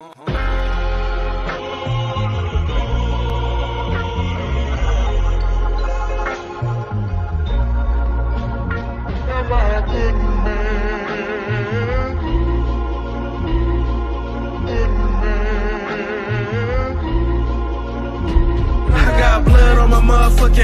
Motherfucking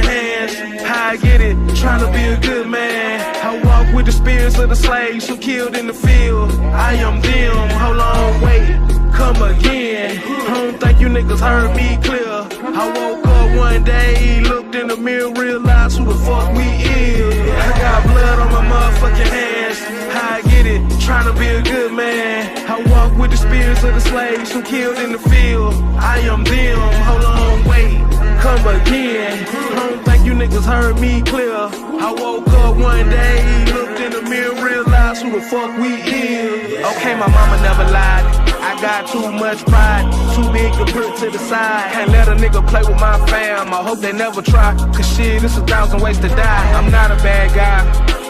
hands, how I get it, trying to be a good man. I walk with the spirits of the slaves who killed in the field. I am them, hold on, wait, come again. I don't think you niggas heard me clear. I woke up one day, looked in the mirror, realized who the fuck we is. I got blood on my motherfucking hands, how I get it, trying to be a good man. I walk with the spirits of the slaves who killed in the field. I am them, hold on, wait, come again. I don't think you niggas heard me clear. I woke up one day, looked in the mirror, realized who the fuck we is. Okay, my mama never lied. I got too much pride, too big to put to the side. Can't let a nigga play with my fam, I hope they never try. Cause shit, it's 1,000 ways to die. I'm not a bad guy,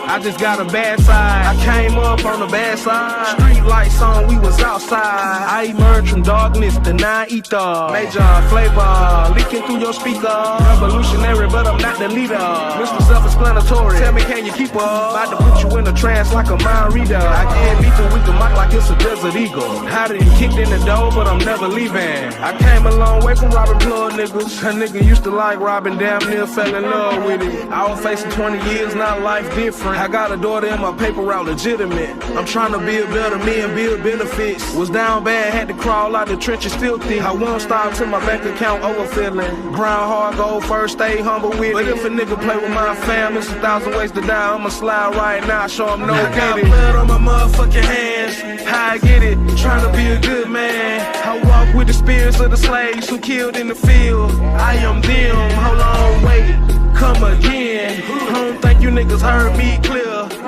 I just got a bad side. I came up on the bad side. Street lights on, we was outside. I emerged from darkness, the non-ether. Major flavor, leaking through your speaker. Revolutionary, but I'm not the leader. Mr. Self-explanatory, tell me can you keep up? About to put you in a trance like a mind reader. I get lethal with the mic like it's a desert eagle. Had it kicked in the door, but I'm never leaving. I came a long way from robbing blood niggas. A nigga used to like robbing, damn near fell in love with it. I was facing 20 years, now life different. I got a daughter and my paper route legitimate. I'm trying to be a better me and build benefits. Was down bad, had to crawl out the trenches filthy. I won't stop till my bank account overfilling. Grind hard, go first, stay humble with it. But if a nigga play with my fam, it's 1,000 ways to die. I'ma slide right now, show him no pity. I got blood on my motherfucking hands, how I get it, trying to be a good man. I walk with the spirits of the slaves who killed in the field. I am them, hold on, wait, come again. I don't think you niggas heard me clear.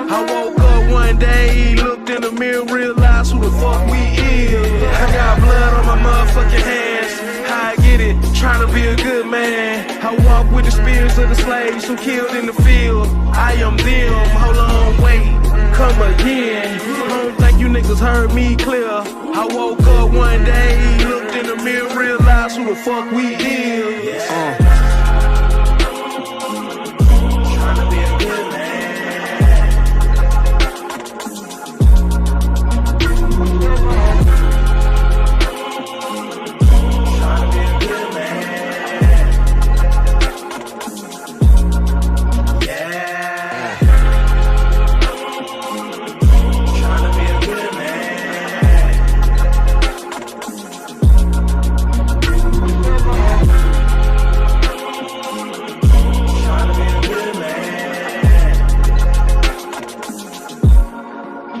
I woke up one day, looked in the mirror, realized who the fuck we is. I got blood on my motherfucking hands, how I get it, trying to be a good man. I walk with the spirits of the slaves who killed in the field. I am them, hold on, wait, come again. I don't think you niggas heard me clear. I woke up one day, looked in the mirror, realized who the fuck we is.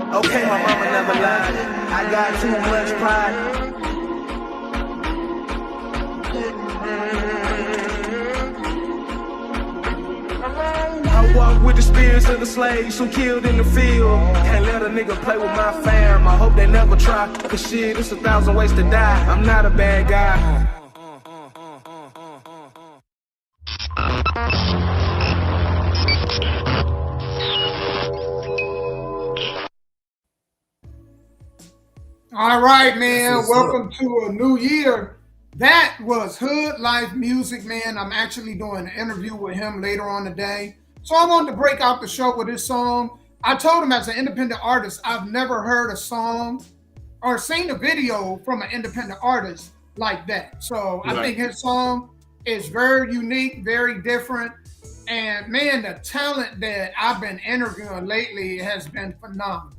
Okay, my mama never lied. I got too much pride. I walk with the spirits of the slaves who killed in the field. Can't let a nigga play with my fam, I hope they never try. Cause shit, it's 1,000 ways to die. I'm not a bad guy. All right, man. Welcome to a new year. That was Hood Life Music, man. I'm actually doing an interview with him later on today. So I wanted to break out the show with this song. I told him as an independent artist, I've never heard a song or seen a video from an independent artist like that. So I think his song is very unique, very different. And man, the talent that I've been interviewing lately has been phenomenal.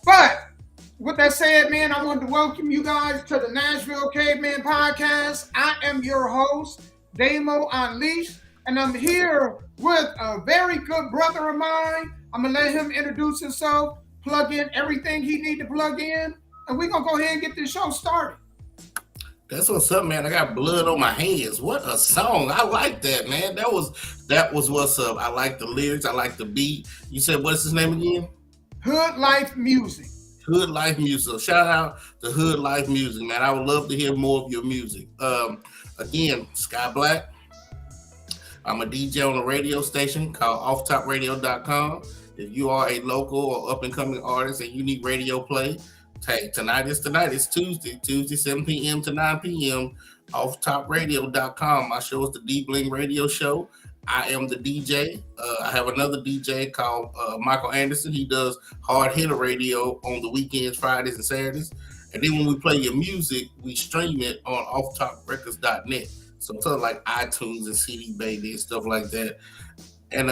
But with that said, man, I want to welcome you guys to the Nashville Cavemen podcast. I am your host, Damo Unleashed, and I'm here with a very good brother of mine. I'm going to let him introduce himself, plug in everything he needs to plug in, and we're going to go ahead and get this show started. That's what's up, man. I got blood on my hands. What a song. I like that, man. That was what's up. I like the lyrics. I like the beat. You said, what's his name again? Hood Life Music. Hood Life Music. So shout out to Hood Life Music, man. I would love to hear more of your music. Again, Sky Black. I'm a DJ on a radio station called offtopradio.com. If you are a local or up-and-coming artist and you need radio play, Hey, tonight is tonight. It's Tuesday, 7 p.m. to 9 p.m. offtopradio.com. My show is the D Bling Radio Show. I am the DJ. I have another DJ called Michael Anderson. He does hard hitter radio on the weekends, Fridays and Saturdays. And then when we play your music, we stream it on offtoprecords.net. So it's like iTunes and CD Baby and stuff like that. And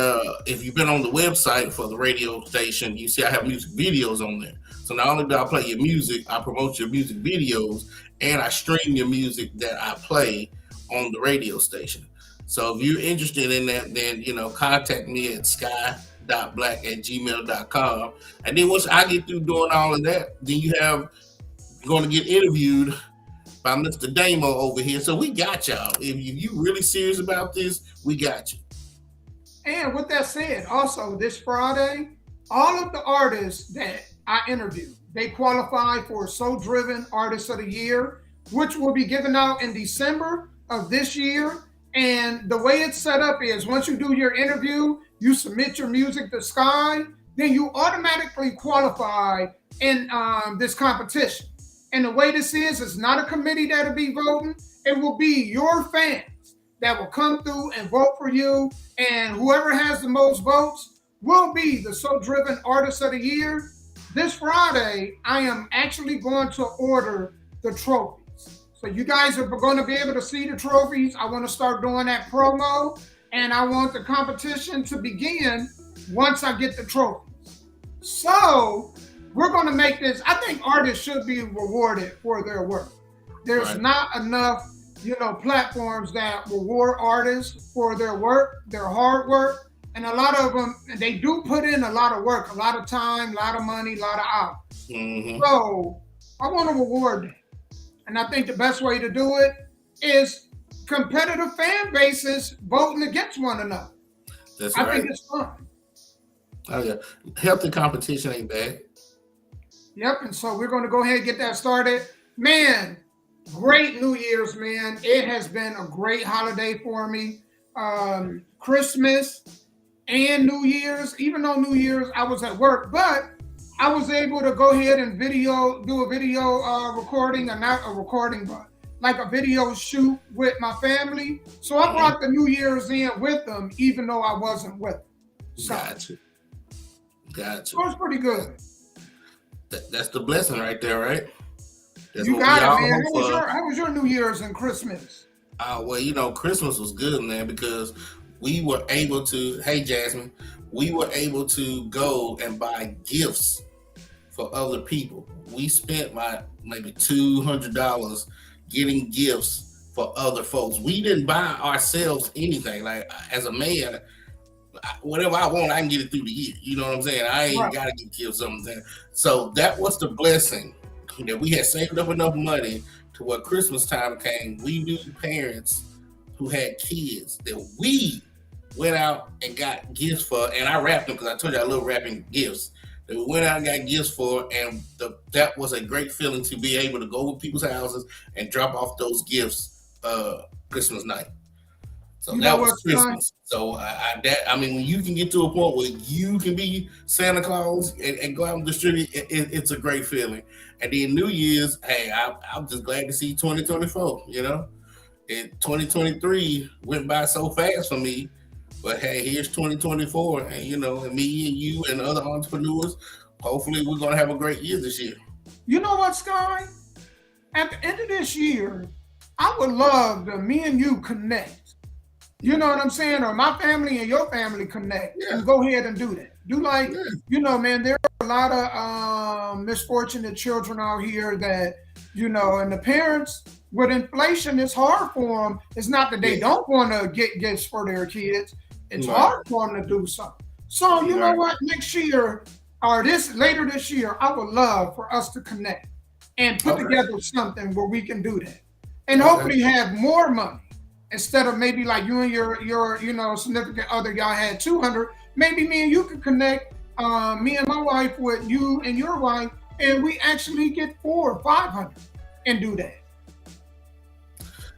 if you've been on the website for the radio station, you see I have music videos on there. So not only do I play your music, I promote your music videos, and I stream your music that I play on the radio station. So if you're interested in that, then, contact me at sky.black@gmail.com. And then once I get through doing all of that, then you're going to get interviewed by Mr. Damo over here. So we got y'all. If you really serious about this, we got you. And with that said, also this Friday, all of the artists that I interview, they qualify for So Driven Artist of the Year, which will be given out in December of this year. And the way it's set up is once you do your interview, you submit your music to Sky, then you automatically qualify in this competition. And the way this is, it's not a committee that'll be voting. It will be your fans that will come through and vote for you. And whoever has the most votes will be the So Driven Artist of the Year. This Friday, I am actually going to order the trophies. So you guys are going to be able to see the trophies. I want to start doing that promo, and I want the competition to begin once I get the trophies. So we're going to make this, I think artists should be rewarded for their work. There's not enough, platforms that reward artists for their work, their hard work. And a lot of them, they do put in a lot of work, a lot of time, a lot of money, a lot of hours. Mm-hmm. So I want to reward them. And I think the best way to do it is competitive fan bases voting against one another. That's right. I think it's fun. Oh, yeah. Healthy competition ain't bad. Yep. And so we're going to go ahead and get that started. Man, great New Year's, man. It has been a great holiday for me. Christmas and New Year's, even though New Year's I was at work, but I was able to go ahead and do a video recording, or not a recording, but like a video shoot with my family. So I brought the New Year's in with them, even though I wasn't with them. So, Gotcha. So it's pretty good. That's the blessing right there, right? That's you got it, man. How was your New Year's and Christmas? Well, Christmas was good, man, because we were able to, hey, Jasmine, we were able to go and buy gifts for other people. We spent maybe $200 getting gifts for other folks. We didn't buy ourselves anything. Like, as a man, whatever I want, I can get it through the year. You know what I'm saying? I ain't got to get gifts something. So that was the blessing, that we had saved up enough money to where Christmas time came. We knew parents who had kids that we went out and got gifts for, and I wrapped them because I told you I love wrapping gifts. That we went out and got gifts for, and that was a great feeling to be able to go to people's houses and drop off those gifts Christmas night. So that was Christmas. So when you can get to a point where you can be Santa Claus and go out and distribute, it's a great feeling. And then New Year's, hey, I'm just glad to see 2024. 2023 went by so fast for me. But hey, here's 2024, and and me and you and other entrepreneurs, hopefully we're gonna have a great year this year. You know what, Sky? At the end of this year, I would love to me and you connect. You know what I'm saying? Or my family and your family connect and go ahead and do that. Man, there are a lot of misfortunate children out here that, and the parents, with inflation, it's hard for them. It's not that they don't want to get gifts for their kids. It's hard for them to do something. So you know what? Next year or later this year, I would love for us to connect and put together something where we can do that, and hopefully have more money instead of maybe like you and your significant other, y'all had 200. Maybe me and you could connect, me and my wife with you and your wife, and we actually get 400 or 500 and do that.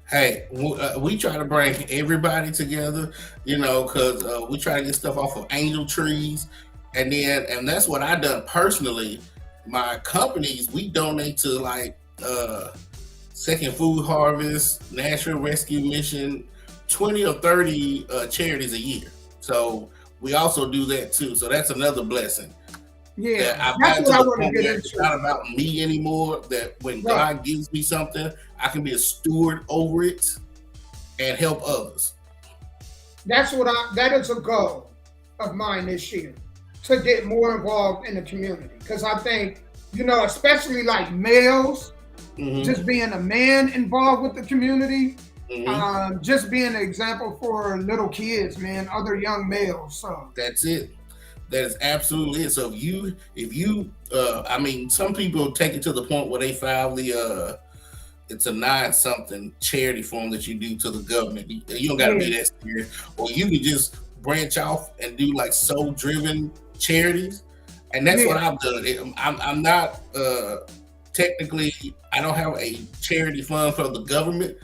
Hey, we try to bring everybody together, because we try to get stuff off of angel trees. And that's what I done personally, my companies, we donate to like Second Food Harvest, Nashville Rescue Mission, 20 or 30 charities a year. So we also do that too. So that's another blessing. Yeah, I've that's gotten what to I the want to point get where into. it's not about me anymore. That when Right. God gives me something, I can be a steward over it and help others. That is a goal of mine this year, to get more involved in the community. Because I think, especially like males, just being a man involved with the community, just being an example for little kids, man, other young males. So That's it. That is absolutely it. So if you, I mean, some people take it to the point where they file it's a 9-something charity form that you do to the government. You don't got to be that serious, or you can just branch off and do like soul-driven charities, and that's what I've done. I'm not technically, I don't have a charity fund for the government.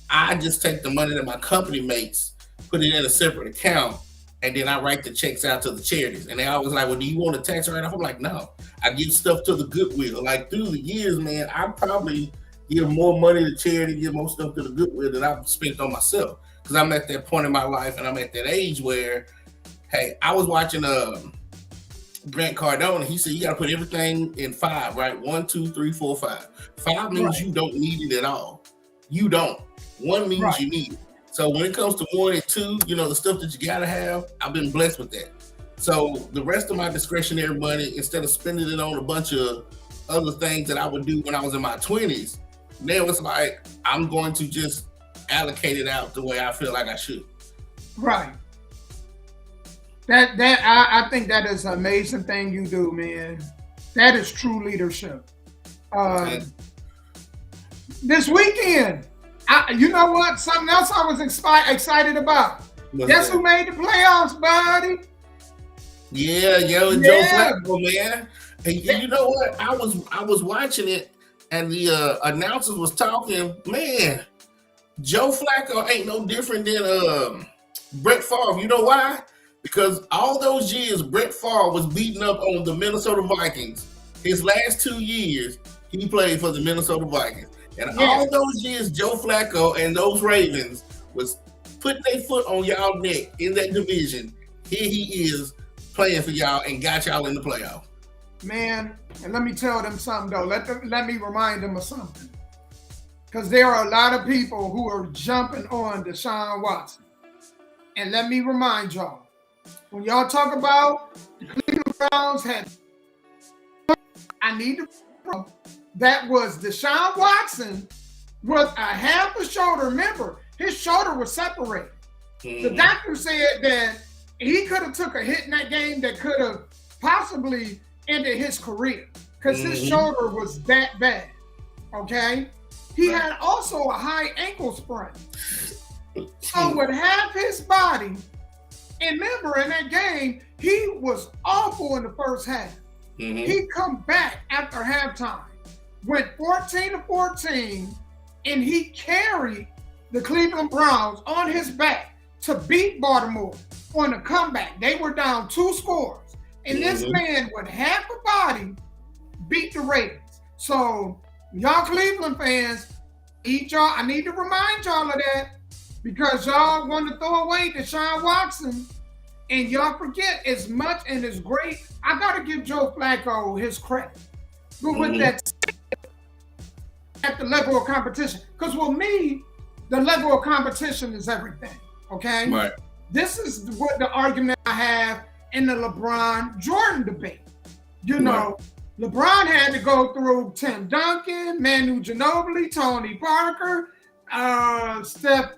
I just take the money that my company makes, put it in a separate account, and then I write the checks out to the charities. And they always like, well, do you want a tax write-off? I'm like, no. I give stuff to the Goodwill. Like through the years, man, I probably give more money to charity, give more stuff to the Goodwill than I've spent on myself. Because I'm at that point in my life, and I'm at that age where, hey, I was watching Grant Cardone. He said you got to put everything in 5, right? 1, 2, 3, 4, 5. 5 means you don't need it at all. You don't. 1 means you need it. So when it comes to 1 and 2, the stuff that you gotta have, I've been blessed with that. So the rest of my discretionary money, instead of spending it on a bunch of other things that I would do when I was in my 20s, now it's like I'm going to just allocate it out the way I feel like I should. Right. I think that is an amazing thing you do, man. That is true leadership. This weekend, you know what? Something else I was excited about. Guess who made the playoffs, buddy? Yeah, Joe Flacco, man. And you know what? I was watching it, and the announcers was talking. Man, Joe Flacco ain't no different than Brett Favre. You know why? Because all those years Brett Favre was beating up on the Minnesota Vikings. His last 2 years, he played for the Minnesota Vikings. And all those years, Joe Flacco and those Ravens was putting their foot on y'all neck in that division. Here he is playing for y'all and got y'all in the playoff. Man, and let me tell them something, though. Let me remind them of something. Because there are a lot of people who are jumping on Deshaun Watson. And let me remind y'all, when y'all talk about the Cleveland Browns that was Deshaun Watson with a half a shoulder. Remember, his shoulder was separated. The doctor said that he could have took a hit in that game that could have possibly ended his career because his shoulder was that bad. Okay? He had also a high ankle sprain. So with half his body, and remember in that game, he was awful in the first half. He come back after halftime, went 14-14, and he carried the Cleveland Browns on his back to beat Baltimore on a comeback. They were down 2 scores, and this man with half a body beat the Ravens. So y'all Cleveland fans, I need to remind y'all of that because y'all want to throw away Deshaun Watson. And y'all forget as much and as great. I got to give Joe Flacco his credit. But with that, at the level of competition. Because with me, the level of competition is everything. Okay? Right. This is what the argument I have in the LeBron Jordan debate. You know, LeBron had to go through Tim Duncan, Manu Ginobili, Tony Parker, Steph.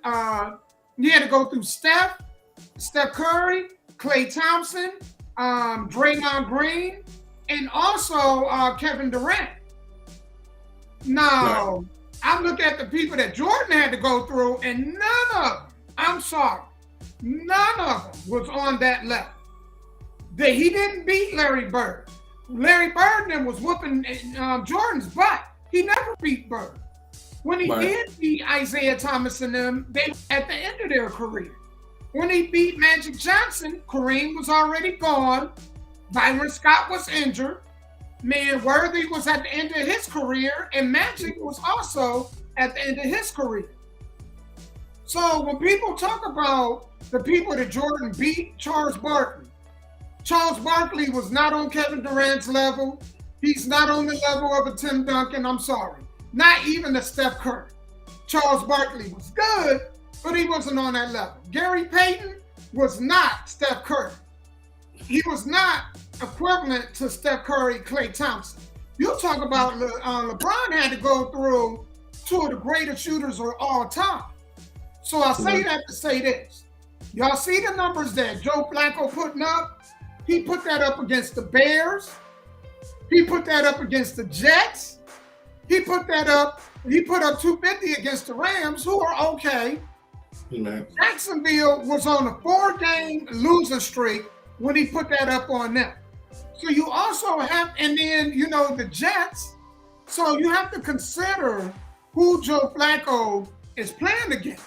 He had to go through Steph Curry, Klay Thompson, Draymond Green, and also Kevin Durant. Now, I look at the people that Jordan had to go through, and none of them, I'm sorry, none of them was on that level. He didn't beat Larry Bird. Larry Bird then was whooping Jordan's butt. He never beat Bird. When he did beat Isaiah Thomas and them, they were at the end of their career. When he beat Magic Johnson, Kareem was already gone. Byron Scott was injured. Man, Worthy was at the end of his career, and Magic was also at the end of his career. So when people talk about the people that Jordan beat, Charles Barkley was not on Kevin Durant's level. He's not on the level of a Tim Duncan. I'm sorry. Not even a Steph Curry. Charles Barkley was good, but he wasn't on that level. Gary Payton was not Steph Curry. He was not equivalent to Steph Curry, Klay Thompson. You talk about LeBron had to go through two of the greatest shooters of all time. So I say that to say this. Y'all see the numbers that Joe Flacco putting up? He put that up against the Bears. He put that up against the Jets. He put up 250 against the Rams, who are okay. Amen. Jacksonville was on a 4-game losing streak when he put that up on them. So you also have, and then, the Jets. So you have to consider who Joe Flacco is playing against.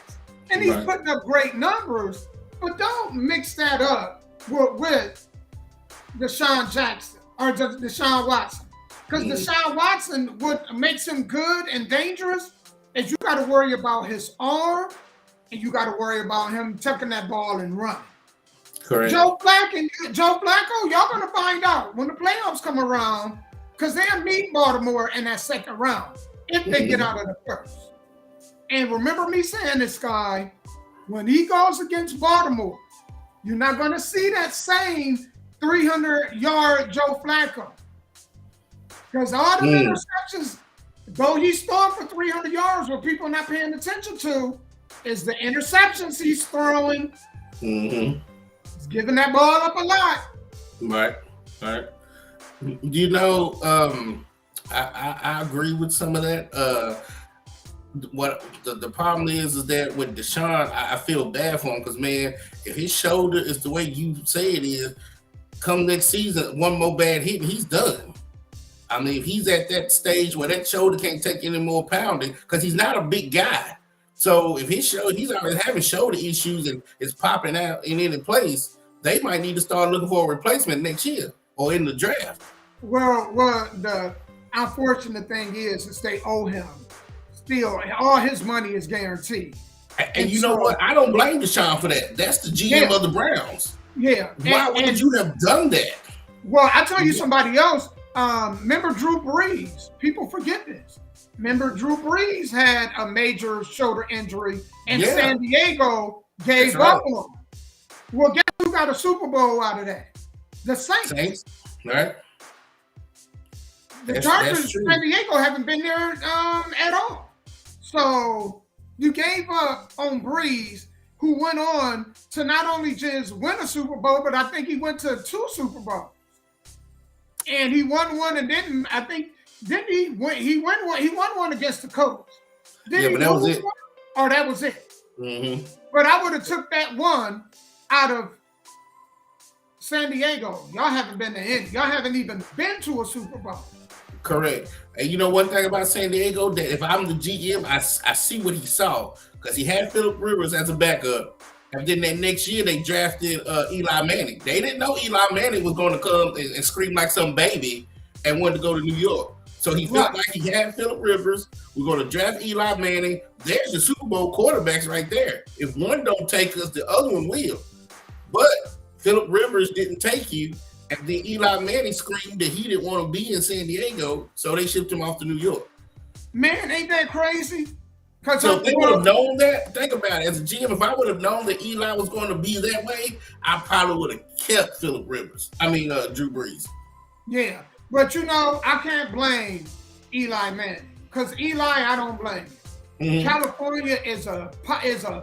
And he's putting up great numbers, but don't mix that up with Deshaun Jackson or Deshaun Watson. Because Deshaun Watson, what makes him good and dangerous is you got to worry about his arm and you got to worry about him tucking that ball and running. Correct. Joe Flacco, y'all going to find out when the playoffs come around because they'll meet Baltimore in that second round if they get out of the first. And remember me saying this, guy, when he goes against Baltimore, you're not going to see that same 300-yard Joe Flacco. Because all the interceptions, though he's throwing for 300 yards, what people are not paying attention to is the interceptions he's throwing. Mm-hmm. He's giving that ball up a lot. Right. I agree with some of that. What the problem is that with Deshaun, I feel bad for him because, man, if his shoulder is the way you say it is, come next season, one more bad hit and he's done. I mean, if he's at that stage where that shoulder can't take any more pounding, because he's not a big guy. So if he's already having shoulder issues and it's popping out in any place, they might need to start looking for a replacement next year or in the draft. Well, the unfortunate thing is they owe him. Still, all his money is guaranteed. And you know what? I don't blame Deshaun for that. That's the GM of the Browns. Yeah. Why would you have done that? Well, I tell you somebody else. Remember Drew Brees? People forget this. Remember Drew Brees had a major shoulder injury, and San Diego gave up on him. Well, guess who got a Super Bowl out of that? The Saints. Right. The Chargers in San Diego haven't been there at all. So you gave up on Breeze, who went on to not only just win a Super Bowl, but I think he went to 2 Super Bowls. And he won one and he won one against the Colts. But that was it. Or that was it. Mm-hmm. But I would have took that one out of San Diego. Y'all haven't been to any. Y'all haven't even been to a Super Bowl. Correct. And you know one thing about San Diego, that if I'm the GM, I see what he saw, because he had Phillip Rivers as a backup. And then that next year they drafted Eli Manning. They didn't know Eli Manning was going to come and scream like some baby and wanted to go to New York. So he felt like he had Phillip Rivers. We're going to draft Eli Manning. There's the Super Bowl quarterbacks right there. If one don't take us, the other one will. But Phillip Rivers didn't take you. And then Eli Manning screamed that he didn't want to be in San Diego, so they shipped him off to New York. Man, ain't that crazy? So if they would have known that, think about it. As a GM, if I would have known that Eli was going to be that way, I probably would have kept Drew Brees. Yeah, but I can't blame Eli Manning, because Eli, I don't blame him. Mm-hmm. California is a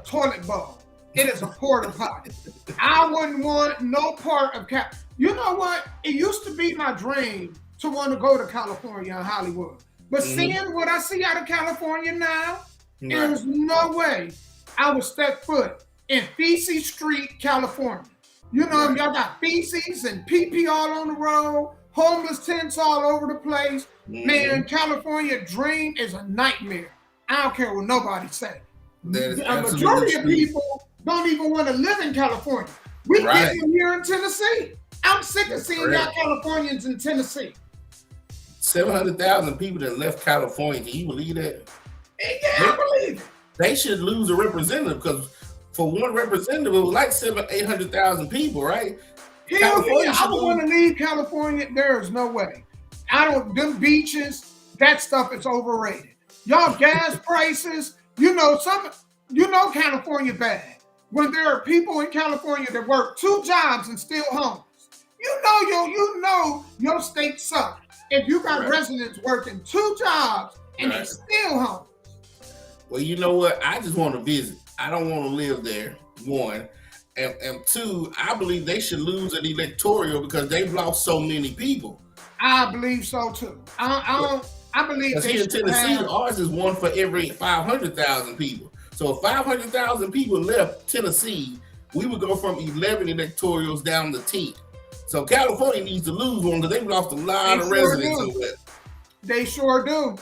toilet bowl. It is a porta potty. I wouldn't want no part of California. You know what? It used to be my dream to want to go to California and Hollywood. But seeing what I see out of California now, there's no way I would step foot in Feces Street, California. Y'all got feces and pee all on the road, homeless tents all over the place. Man, California dream is a nightmare. I don't care what nobody say. A majority of people don't even want to live in California. We get them here in Tennessee. I'm sick of seeing y'all Californians in Tennessee. 700,000 people that left California. Can you believe that? Yeah, I believe it. They should lose a representative because for one representative, it was like 800,000 people, right? Hell yeah, I would want to leave California. There is no way. Them beaches, that stuff is overrated. Y'all gas prices, California bad. When there are people in California that work 2 jobs and still homeless, your state sucks. If you got residents working 2 jobs and they still homeless. Well, you know what? I just want to visit. I don't want to live there, one. And 2, I believe they should lose an electoral because they've lost so many people. I believe so too. I believe they here in Tennessee, ours is 1 for every 500,000 people. So if 500,000 people left Tennessee, we would go from 11 electorals down to 10. So California needs to lose one because they've lost a lot of residents. They sure do.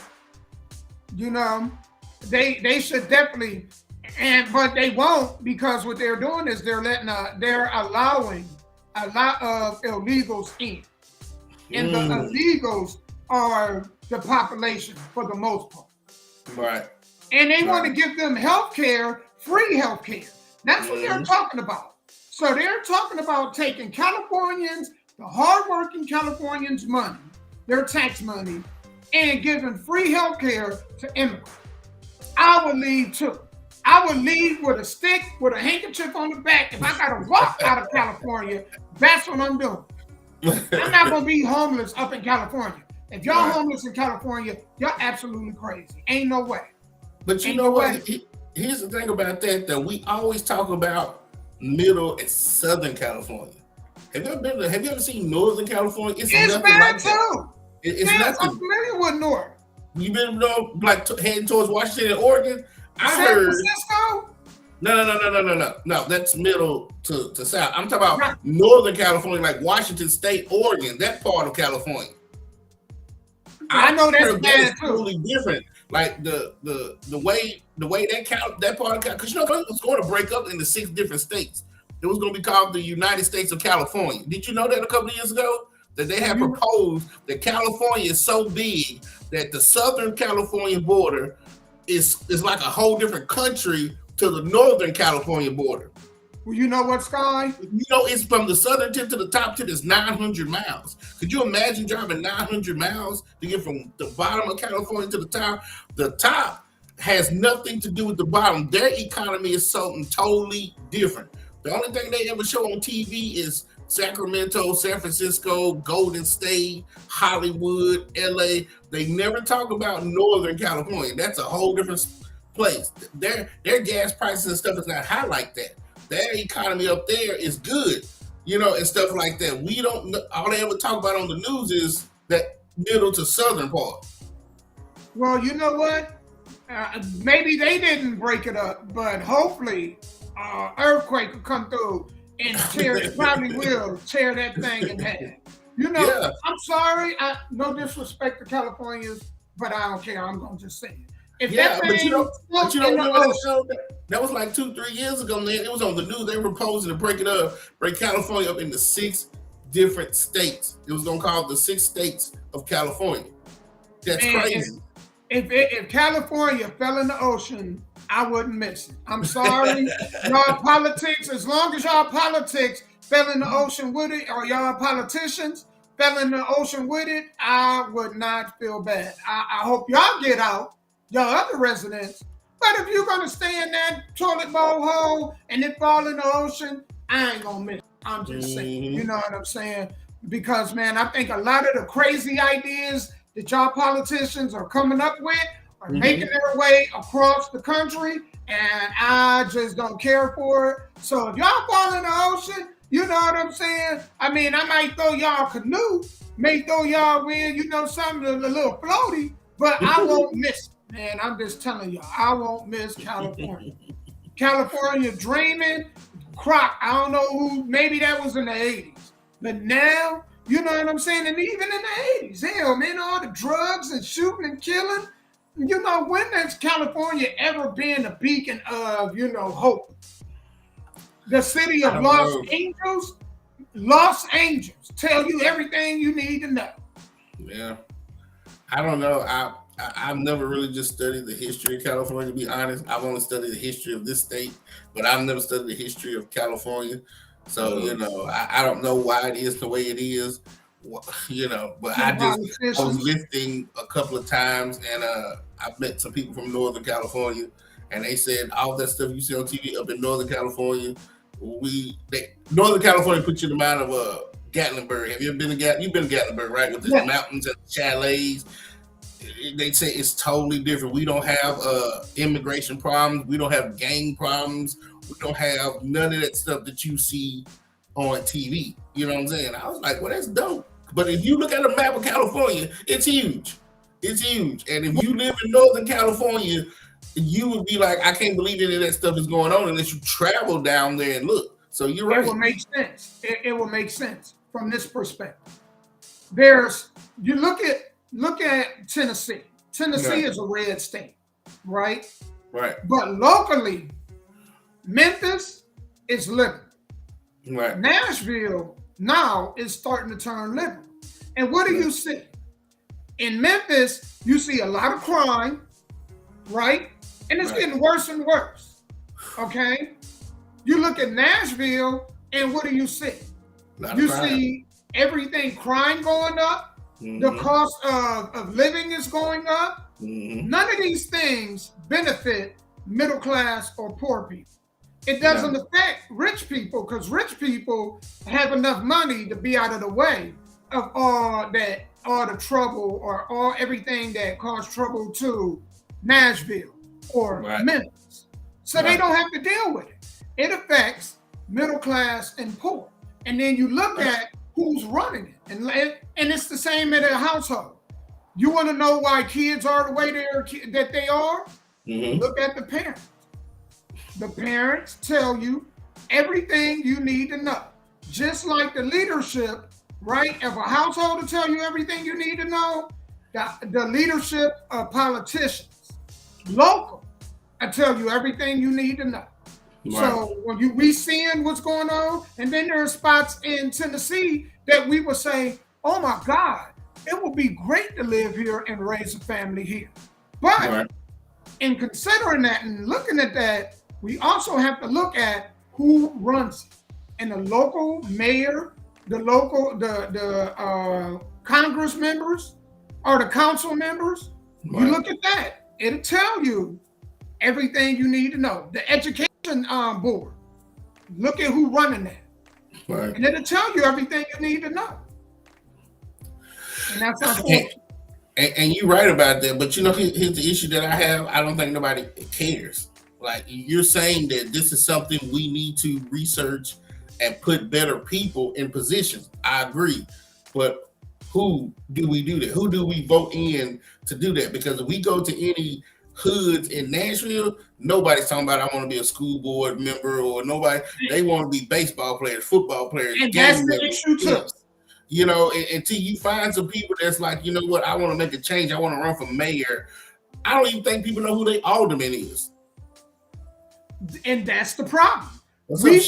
They should definitely, but they won't because what they're doing is they're allowing a lot of illegals in, and the illegals are the population for the most part. Right. And they want to give them free health care. That's what they're talking about. So they're talking about taking Californians, the hardworking Californians' money, their tax money, and giving free health care to immigrants. I would leave too. I would leave with a stick, with a handkerchief on the back. If I got to walk out of California, that's what I'm doing. I'm not going to be homeless up in California. If y'all homeless in California, y'all absolutely crazy. Ain't no way. But you know what? Here's the thing about that we always talk about middle and Southern California. Have you ever seen Northern California? It's bad too. It's nothing. I'm familiar with North. You been heading towards Washington and Oregon? San Francisco? No. That's middle to south. I'm talking about Northern California, like Washington State, Oregon, that part of California. I know that's bad too. Totally different. Like the way that part of California, because it was going to break up into 6 different states. It was going to be called the United States of California. Did you know that a couple of years ago? That they have proposed that California is so big that the Southern California border is like a whole different country to the Northern California border. Well, you know what, Sky? It's from the southern tip to the top tip is 900 miles. Could you imagine driving 900 miles to get from the bottom of California to the top? The top has nothing to do with the bottom. Their economy is something totally different. The only thing they ever show on TV is Sacramento, San Francisco, Golden State, Hollywood, LA. They never talk about Northern California. That's a whole different place. Their gas prices and stuff is not high like that. Their economy up there is good, and stuff like that. We don't. All they ever talk about on the news is that middle to southern part. Well, you know what? Maybe they didn't break it up, but hopefully, earthquake will come through and probably will tear that thing in half. I'm sorry. No disrespect to Californians, but I don't care. I'm gonna just say it. If that was like 2-3 years ago, man. It was on the news. They were proposing to break California up into 6 different states. It was gonna call the 6 states of California. That's crazy. If California fell in the ocean, I wouldn't miss it. I'm sorry. Y'all politics, as long as y'all politics fell in the ocean with it, or y'all politicians fell in the ocean with it, I would not feel bad. I hope y'all get out, y'all other residents. But if you're gonna stay in that toilet bowl hole and it fall in the ocean, I ain't gonna miss it. I'm just saying, you know what I'm saying? Because, man, I think a lot of the crazy ideas that y'all politicians are coming up with are making their way across the country, and I just don't care for it. So if y'all fall in the ocean, you know what I'm saying? I mean, I might throw y'all a canoe, may throw y'all in, something a little floaty, but I won't miss it, man. I'm just telling y'all, I won't miss California. California dreaming, Croc, I don't know who, maybe that was in the 80s, but now, you know what I'm saying? And even in the 80s, hell, man, all the drugs and shooting and killing. When has California ever been a beacon of, hope? The city of Los Angeles tell you everything you need to know. Yeah. I don't know. I've never really just studied the history of California. To be honest, I've only studied the history of this state, but I've never studied the history of California. So I don't know why it is the way it is. But I was listening a couple of times, and I've met some people from Northern California, and they said all that stuff you see on TV up in Northern California. Northern California puts you in the mind of Gatlinburg. Have you ever been to Gatlinburg? You've been to Gatlinburg, right? With the mountains and chalets. They say it's totally different. We don't have immigration problems. We don't have gang problems. We don't have none of that stuff that you see on TV. You know what I'm saying? I was like, well, that's dope. But if you look at a map of California, it's huge. It's huge. And if you live in Northern California, you would be like, I can't believe any of that stuff is going on unless you travel down there and look. So you're right. It will make sense. It will make sense from this perspective. You look at Tennessee. Tennessee is a red state, right? Right. But locally, Memphis is liberal. Right. Nashville now is starting to turn liberal. And what do you see? In Memphis, you see a lot of crime, right? And it's getting worse and worse. Okay? You look at Nashville, and what do you see? You see everything, crime going up. Mm-hmm. The cost of living is going up. Mm-hmm. None of these things benefit middle class or poor people. It doesn't affect rich people because rich people have enough money to be out of the way of all the trouble or everything that caused trouble to Nashville or Memphis. So they don't have to deal with it. It affects middle class and poor. And then you look at who's running it. And it's the same in a household. You want to know why kids are the way that they are? Mm-hmm. Look at the parents. The parents tell you everything you need to know. Just like the leadership, right? If a household will tell you everything you need to know, the leadership of politicians, local, I tell you everything you need to know. Right. So when we seeing what's going on, and then there are spots in Tennessee that we will say, oh my God, it would be great to live here and raise a family here. But in considering that and looking at that, we also have to look at who runs it. And the local mayor, the Congress members or the council members, you look at that. It'll tell you everything you need to know. The education board, look at who running that. Right. And it'll tell you everything you need to know. And that's unfortunate. And you're right about that. But here's the issue that I have. I don't think nobody cares. Like, you're saying that this is something we need to research and put better people in positions. I agree. But who do we do that? Who do we vote in to do that? Because if we go to any hoods in Nashville, nobody's talking about I want to be a school board member or nobody. They want to be baseball players, football players. And that's the issue too. Until you find some people that's like, you know what, I want to make a change. I want to run for mayor. I don't even think people know who their alderman is. And that's the problem. We're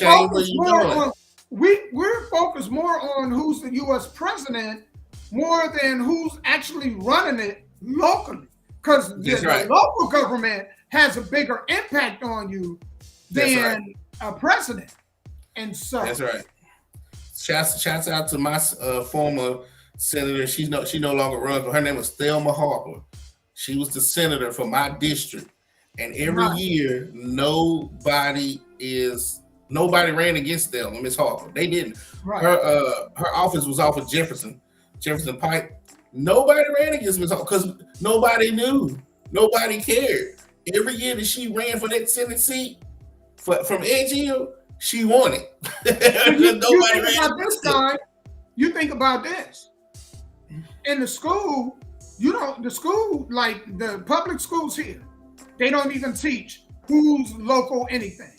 focused more on who's the U.S. president more than who's actually running it locally. Because the local government has a bigger impact on you than a president. And so that's right. Shouts out to my former senator. She no longer runs, but her name was Thelma Harper. She was the senator for my district. And every year, nobody ran against them, Miss Harper. They didn't. Right. Her office was off of Jefferson Pike. Nobody ran against Miss Harper because nobody knew. Nobody cared. Every year that she ran for that Senate seat from Edge Hill, she won it. You think about this. In the school, like the public schools here, they don't even teach who's local anything.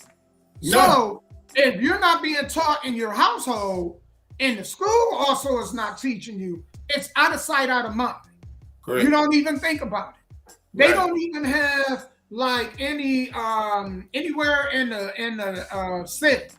No. So if you're not being taught in your household, and the school also is not teaching you, it's out of sight, out of mind. Correct. You don't even think about it. They don't even have like any anywhere in the city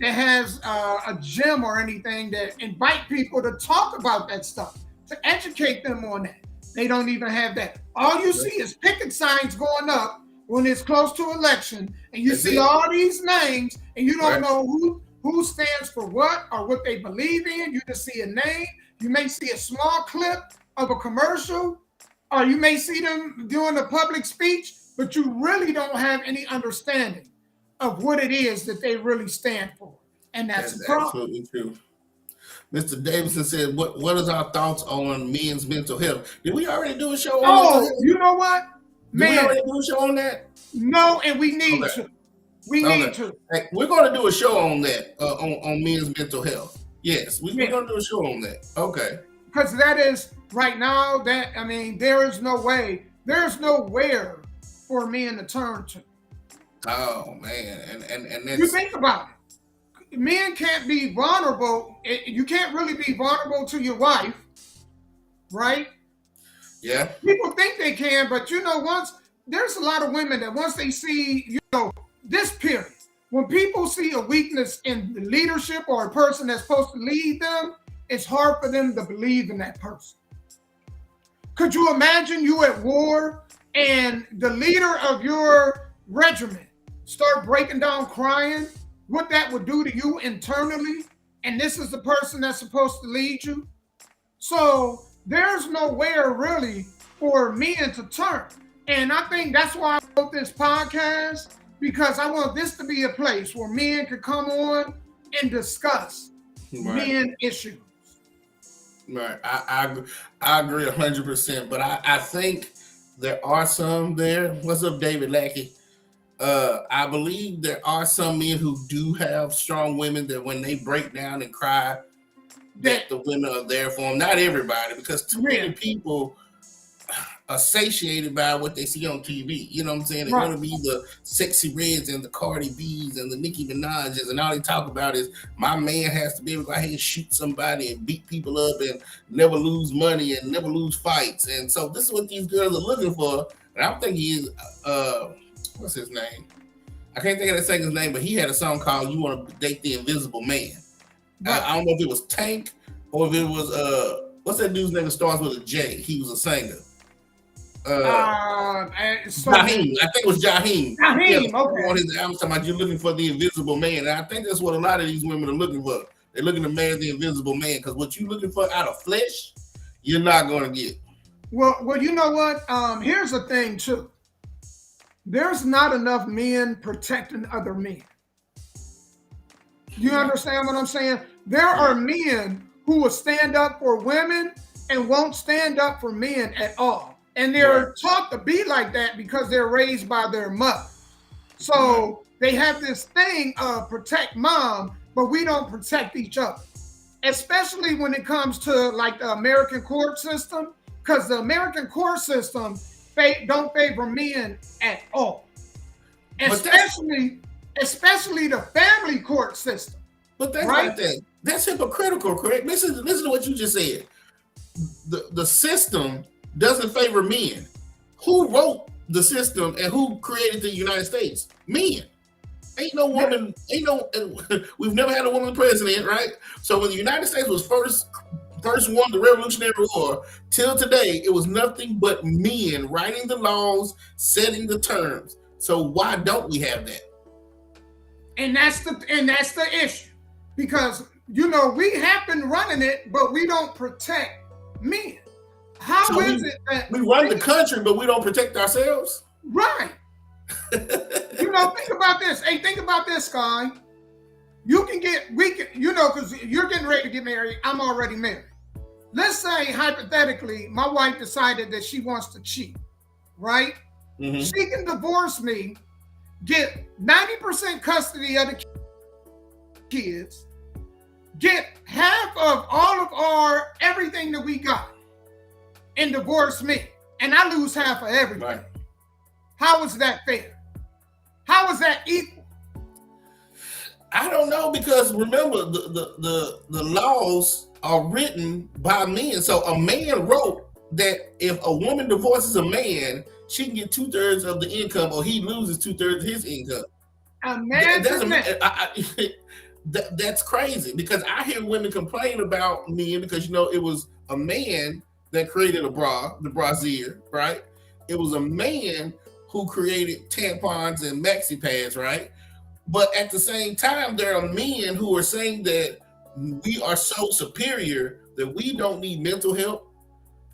that has a gym or anything that invite people to talk about that stuff, to educate them on that. They don't even have that. All you see is picket signs going up when it's close to election, and you see all these names, and you don't know who stands for what or what they believe in. You just see a name. You may see a small clip of a commercial, or you may see them doing a public speech, but you really don't have any understanding of what it is that they really stand for. And that's absolutely true. Mr. Davidson said, what is our thoughts on men's mental health? Did we already do a show on mental health? You know what? Did we already do a show on that? No, and we need to. We need to. Hey, we're going to do a show on that, on men's mental health. Yes, we're going to do a show on that. Okay. Because that is, right now, there is no way, there's nowhere for men to turn to. Oh, man. And that's... You think about it. Men can't be vulnerable. You can't really be vulnerable to your wife, right? Yeah. People think they can, but there's a lot of women that once they see, this period, when people see a weakness in the leadership or a person that's supposed to lead them, it's hard for them to believe in that person. Could you imagine you at war and the leader of your regiment start breaking down crying? What that would do to you internally, and this is the person that's supposed to lead you. So there's nowhere really for men to turn. And I think that's why I wrote this podcast, because I want this to be a place where men can come on and discuss men issues. Right. I agree 100%, but I think there are some there. What's up, David Lackey? I believe there are some men who do have strong women that when they break down and cry, that the women are there for them. Not everybody, because too many people are satiated by what they see on TV. You know what I'm saying? They want to be the Sexy Reds and the Cardi B's and the Nicki Minaj's, and all they talk about is my man has to be able to go ahead and shoot somebody and beat people up and never lose money and never lose fights. And so this is what these girls are looking for. And I'm thinking is what's his name? I can't think of that singer's name, but he had a song called "You Want to Date the Invisible Man." I don't know if it was Tank or if it was what's that dude's name that starts with a J? He was a singer. Jaheim. I think it was Jaheim. Jaheim, okay. On his album talking about you're looking for the invisible man. And I think that's what a lot of these women are looking for. They're looking to marry the invisible man, because what you're looking for out of flesh, you're not going to get. Well, you know what? Here's the thing too. There's not enough men protecting other men. You understand what I'm saying? There are men who will stand up for women and won't stand up for men at all. And they're taught to be like that because they're raised by their mother. So they have this thing of protect mom, but we don't protect each other. Especially when it comes to like the American court system, because the American court system don't favor men at all. Especially the family court system. But that's right there. That's hypocritical, correct? Listen to what you just said. The system doesn't favor men. Who wrote the system and who created the United States? Men. Ain't no woman, we've never had a woman president, right? So when the United States was first won the Revolutionary War, till today, it was nothing but men writing the laws, setting the terms. So why don't we have that? And that's the issue. Because, we have been running it, but we don't protect men. How is it that we run the country, but we don't protect ourselves? Right. Think about this. Hey, think about this, guy. Because you're getting ready to get married. I'm already married. Let's say, hypothetically, my wife decided that she wants to cheat, right? Mm-hmm. She can divorce me, get 90% custody of the kids, get half of all of our everything that we got, and divorce me, and I lose half of everything. Right. How is that fair? How is that equal? I don't know, because remember the laws are written by men. So a man wrote that if a woman divorces a man, she can get 2/3 of the income, or he loses 2/3 of his income. That's crazy, because I hear women complain about men because it was a man that created a bra, the brassiere, right? It was a man who created tampons and maxi pads, right? But at the same time, there are men who are saying that we are so superior that we don't need mental help,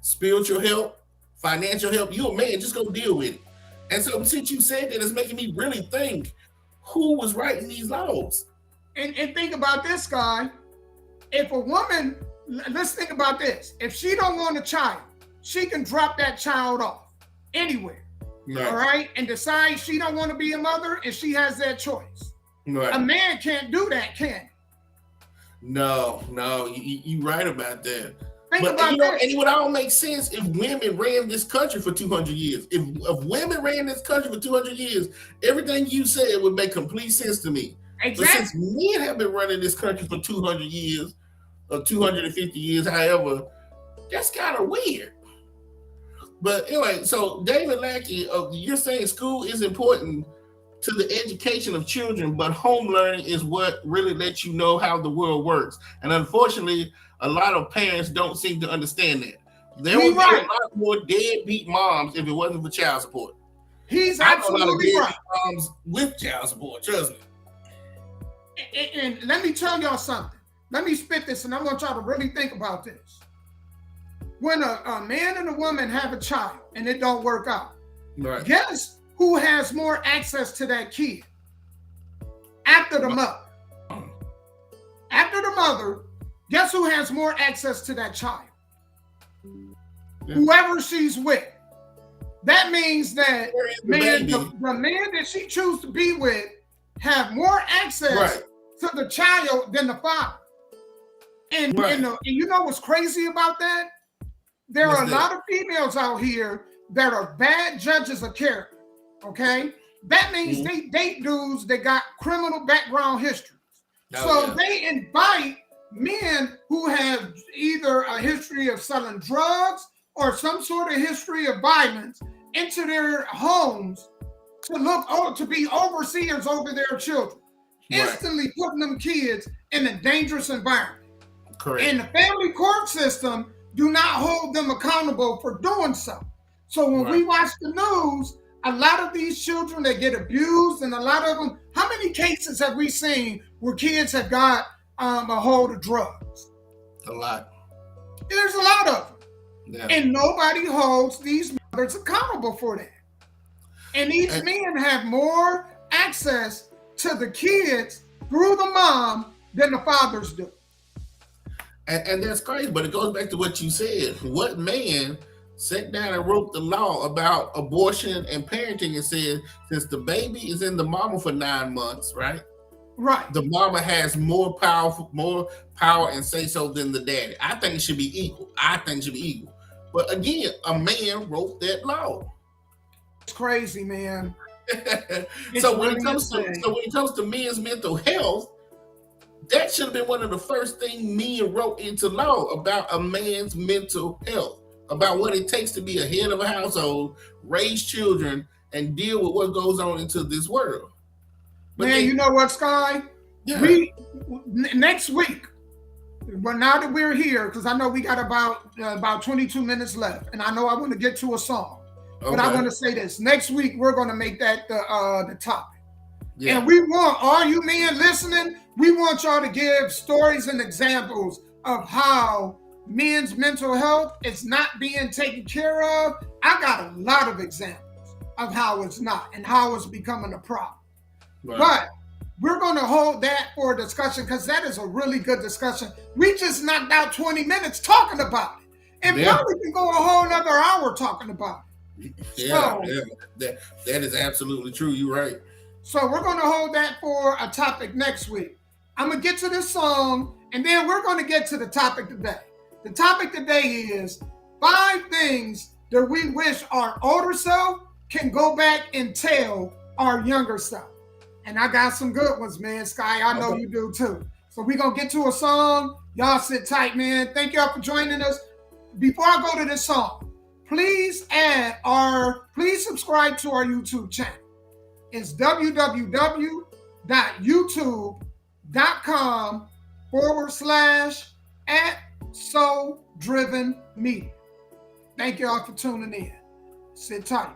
spiritual help, financial help. You're a man, just go deal with it. And so since you said that, it's making me really think, who was writing these laws? And think about this, guy. If a woman, let's think about this. If she don't want a child, she can drop that child off anywhere. Right. All right. And decide she don't want to be a mother, and she has that choice. Right. A man can't do that, can he? No, you right about that. And it would all make sense if women ran this country for 200 years. If women ran this country for 200 years, everything you said would make complete sense to me. Exactly. But since men have been running this country for 200 years or 250 years, however, that's kind of weird. But anyway, so David Lackey, you're saying school is important to the education of children, but home learning is what really lets you know how the world works. And unfortunately, a lot of parents don't seem to understand that. There would be a lot more deadbeat moms if it wasn't for child support. He's absolutely right. Moms with child support, trust me. And let me tell y'all something. Let me spit this, and I want y'all to really think about this. When a man and a woman have a child and it don't work out, right, guess who has more access to that kid after the mother? After the mother, guess who has more access to that child? Yeah. Whoever she's with. That means that the man that she chooses to be with have more access to the child than the father. And you know what's crazy about that? There are a lot of females out here that are bad judges of character. Okay, that means they date dudes that got criminal background histories. They invite men who have either a history of selling drugs or some sort of history of violence into their homes to be overseers over their children, instantly putting them kids in a dangerous environment. Correct. And the family court system do not hold them accountable for doing so. So when we watch the news, a lot of these children that get abused, and a lot of them, how many cases have we seen where kids have got a hold of drugs? A lot. There's a lot of them. Yeah. And nobody holds these mothers accountable for that. And these men have more access to the kids through the mom than the fathers do. And that's crazy, but it goes back to what you said. What man sat down and wrote the law about abortion and parenting and said, since the baby is in the mama for 9 months, right? Right. The mama has more power and say so than the daddy. I think it should be equal. But again, a man wrote that law. It's crazy, man. So when it comes to men's mental health, that should have been one of the first things men wrote into law about a man's mental health, about what it takes to be a head of a household, raise children, and deal with what goes on into this world. But you know what, Sky? Yeah. Next week, well, now that we're here, because I know we got about 22 minutes left, and I know I want to get to a song, but I want to say this. Next week, we're going to make that the topic. Yeah. And we want all you men listening, we want y'all to give stories and examples of how men's mental health is not being taken care of. I got a lot of examples of how it's not and how it's becoming a problem. Right. But we're going to hold that for a discussion because that is a really good discussion. We just knocked out 20 minutes talking about it. And probably can go a whole other hour talking about it. That is absolutely true. You're right. So we're going to hold that for a topic next week. I'm going to get to this song, and then we're going to get to the topic today. The topic today is 5 things that we wish our older self can go back and tell our younger self. And I got some good ones, man. Sky, I know you do too. So we're going to get to a song. Y'all sit tight, man. Thank y'all for joining us. Before I go to this song, please subscribe to our YouTube channel. It's www.youtube.com/@SoDrivenMedia. Thank y'all for tuning in. Sit tight.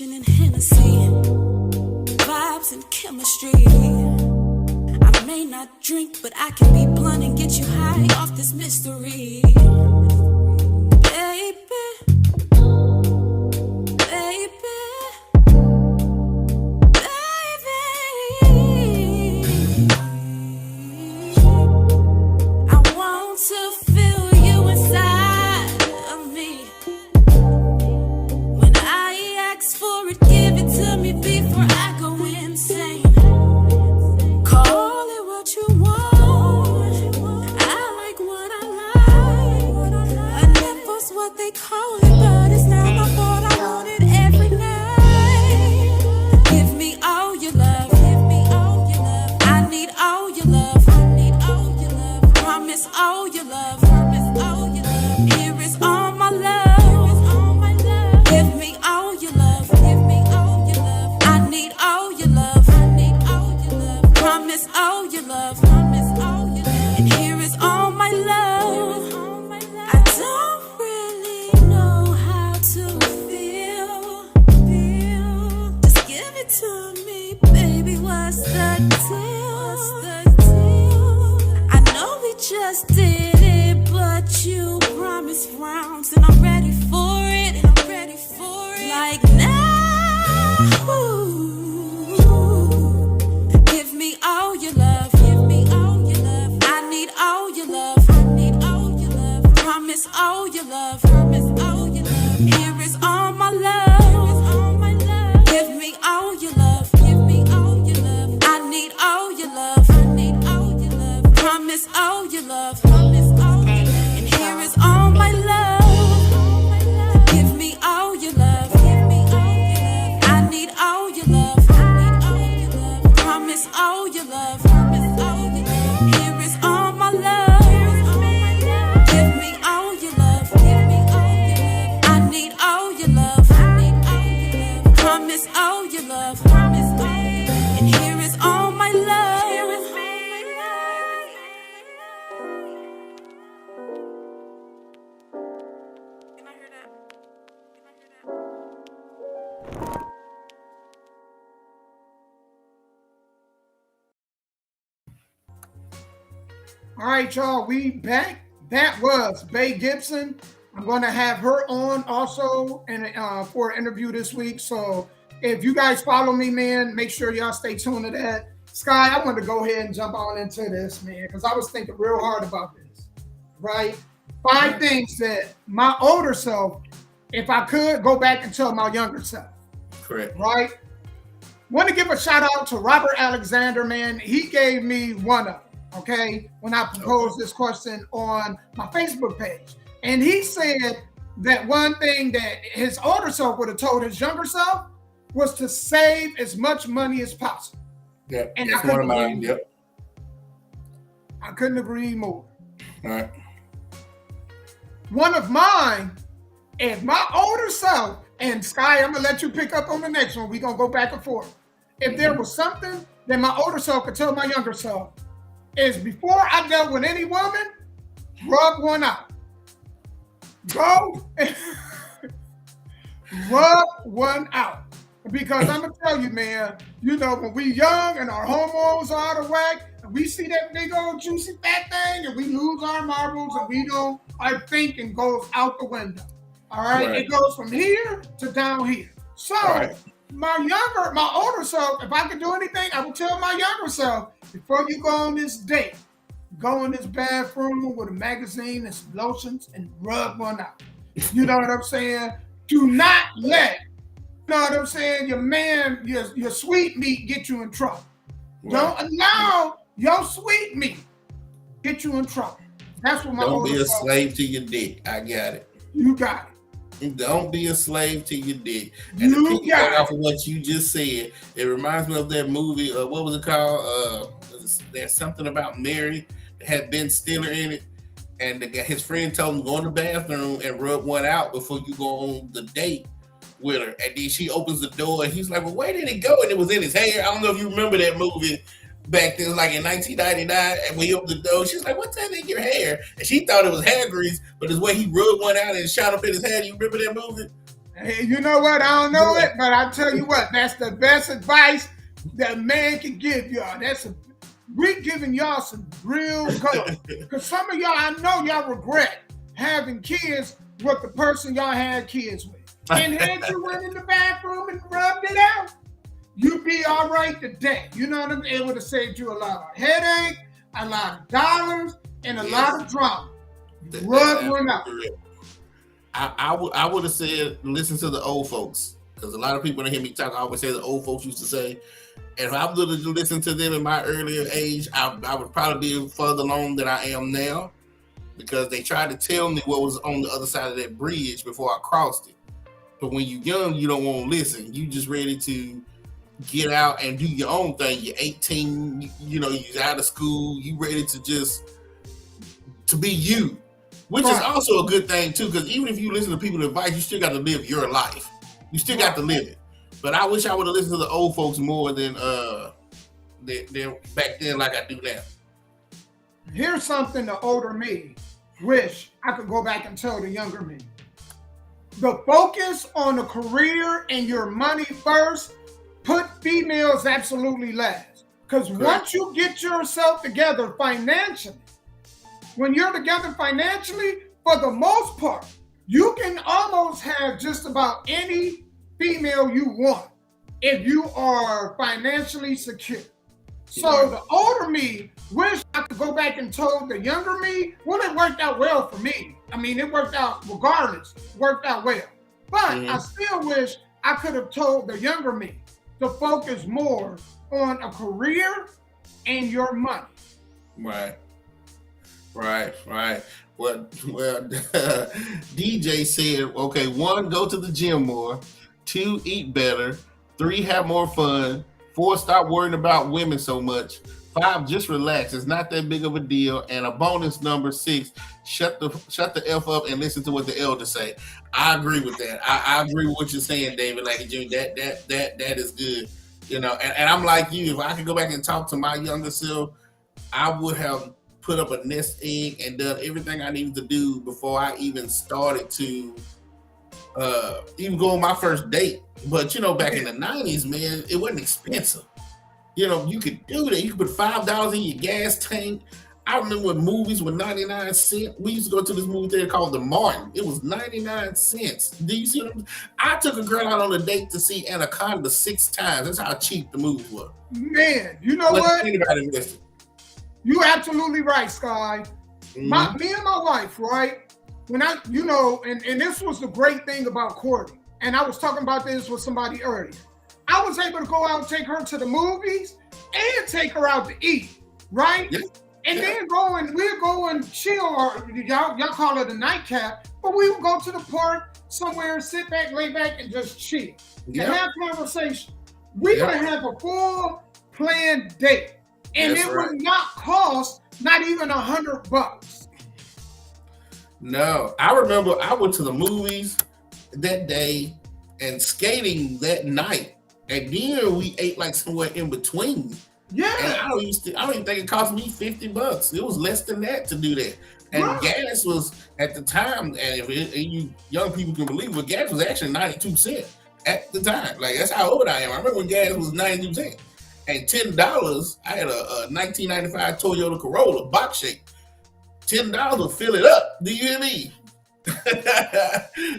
And Hennessy, vibes and chemistry. I may not drink, but I can be blunt and get you high off this mystery. Baby, baby, baby, I want to feel you inside of me. When I ask for it, give it to me before I go insane. Call it what you want. I like what I like. A nipple's what they call it, but it's not my fault. I want it every night. Give me all your love. Give me all your love. I need all your love. I need all your love. Promise all your love. Promise all your love. Here is all my love. Give me all your love. Give me all your love. I need all your love. I need all your love. Promise all your love. Promise all your love. And here is all my love. I don't really know how to feel. Just give it to me, baby. What's the deal? I know we just did it, but you promised rounds, and I'm ready for it. And I'm ready for it. Like now. Give me all your love. Give me all your love. I need all your love. I need all your love. Promise all your love. Promise all your love. Here is all my love. Give me all your love. Give me all your love. I need all your love. I need all your love. Promise all your love. Promise all your love. And here is all my love. Give me all your love. Give me all your love. I need all your love. I need all your love. Promise all your love. Promise all your love. Here is all my love. Give me all your love. Give me all your love. I need all your love. I need all your love. Promise all your love. Promise all your love. And here is all my love. Can I hear that? Can I hear that? All right, y'all, we back. That was Bay Gibson. I'm going to have her on also for an interview this week. So if you guys follow me, man, make sure y'all stay tuned to that. Sky, I want to go ahead and jump on into this, man, because I was thinking real hard about this, right? 5 things that my older self, if I could, go back and tell my younger self. Correct. Right? Want to give a shout out to Robert Alexander, man. He gave me one of them. Okay, when I proposed this question on my Facebook page. And he said that one thing that his older self would have told his younger self was to save as much money as possible. Yeah, and that's one of mine. Yep. I couldn't agree more. All right. One of mine is my older self, and Sky, I'm going to let you pick up on the next one. We're going to go back and forth. If there was something that my older self could tell my younger self, is before I dealt with any woman, rub one out. Go rub one out. Because I'm going to tell you, man, you know, when we young and our hormones are out of whack, and we see that big old juicy fat thing, and we lose our marbles, and we don't, our thinking goes out the window. All right? It goes from here to down here. So, my older self, if I could do anything, I would tell my younger self, before you go on this date, go in this bathroom with a magazine and some lotions and rub one out. You know what I'm saying? Do not let know what I'm saying? Your man, your sweet meat get you in trouble. Right. Don't allow your sweet meat get you in trouble. That's what my Don't be a folks slave to your dick. I got it. You got it. Don't be a slave to your dick. And to piggyback off of what you just said, it reminds me of that movie. What was it called? There's something about Mary that had Ben Stiller in it, and his friend told him to go in the bathroom and rub one out before you go on the date with her. And then she opens the door, and he's like, "Well, where did it go?" And it was in his hair. I don't know if you remember that movie. Back then, like in 1999, and when he opened the door, she's like, "What's that in your hair?" And she thought it was hair grease, but it's where he rubbed one out and shot up in his head. You remember that movie? Hey, you know what? I don't know it, but I tell you what, that's the best advice that man can give y'all. We giving y'all some real good. Because some of y'all, I know y'all regret having kids with the person y'all had kids with. And had you went in the bathroom and rubbed it out, you'd be all right today. You know what I mean? It would have saved you a lot of headache, a lot of dollars, and a lot of drama. Rub one out. I would have said, listen to the old folks. Because a lot of people that hear me talk, I always say the old folks used to say. And if I would have listened to them in my earlier age, I would probably be further along than I am now. Because they tried to tell me what was on the other side of that bridge before I crossed it. But when you're young, you don't want to listen. You just ready to get out and do your own thing. You're 18, you're out of school, you ready to be you, which is also a good thing too, because even if you listen to people's advice, you still got to live your life. You still got to live it. But I wish I would have listened to the old folks more than back then like I do now. Here's something the older me wish I could go back and tell the younger me. The focus on a career and your money first. Put females absolutely last. Because once you get yourself together financially, when you're together financially, for the most part, you can almost have just about any female you want if you are financially secure. So the older me wish I could go back and told the younger me, well, it worked out well for me. I mean, it worked out regardless, worked out well. But I still wish I could have told the younger me to focus more on a career and your money. Right. Well, DJ said, okay, 1, go to the gym more. 2, eat better. 3, have more fun. 4, stop worrying about women so much. 5, just relax. It's not that big of a deal. And a bonus number 6, shut the F up and listen to what the elders say. I agree with that. I agree with what you're saying, David. Like, that is good. And I'm like you. If I could go back and talk to my younger self, I would have put up a nest egg and done everything I needed to do before I even started to even go on my first date. But back in the 90s, man, it wasn't expensive. You could do that. You could put $5 in your gas tank. I remember when movies were 99 cents. We used to go to this movie theater called The Martin. It was 99 cents. Do you see them? I took a girl out on a date to see Anaconda 6 times. That's how cheap the movies were. Man, you know what? Anybody invested. You're absolutely right, Sky. Me and my wife, right? When and this was the great thing about courting. And I was talking about this with somebody earlier. I was able to go out and take her to the movies and take her out to eat, right? Yeah. And then we'd go and chill, or y'all call it a nightcap, but we would go to the park somewhere, sit back, lay back, and just chill. And have conversation. We're going to have a full planned date. And it would not cost not even $100. No, I remember I went to the movies that day and skating that night. And then we ate like somewhere in between. Yeah. And I don't even think it cost me $50. It was less than that to do that. And gas was at the time, and if you young people can believe it, gas was actually 92 cents at the time. Like, that's how old I am. I remember when gas was 92 cents. And $10, I had a 1995 Toyota Corolla box shape. $10 will fill it up. Do you hear me?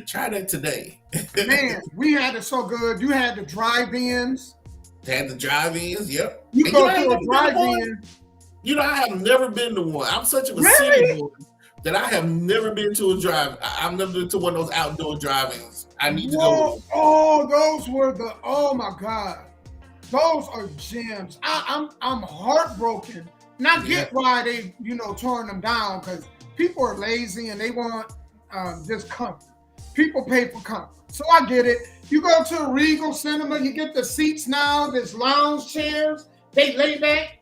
Try that today. Man, we had it so good. You had the drive-ins. They had the drive-ins, yep. You go to a drive-in. I have never been to one. I'm such a city boy. that I have never been to a drive. I've never been to one of those outdoor drive-ins. I need to go. Oh, those were oh my God. Those are gems. I'm heartbroken. And I get why they, torn them down, because people are lazy and they want just comfort. People pay for comfort. So I get it. You go to a Regal Cinema, you get the seats now, there's lounge chairs, they lay back,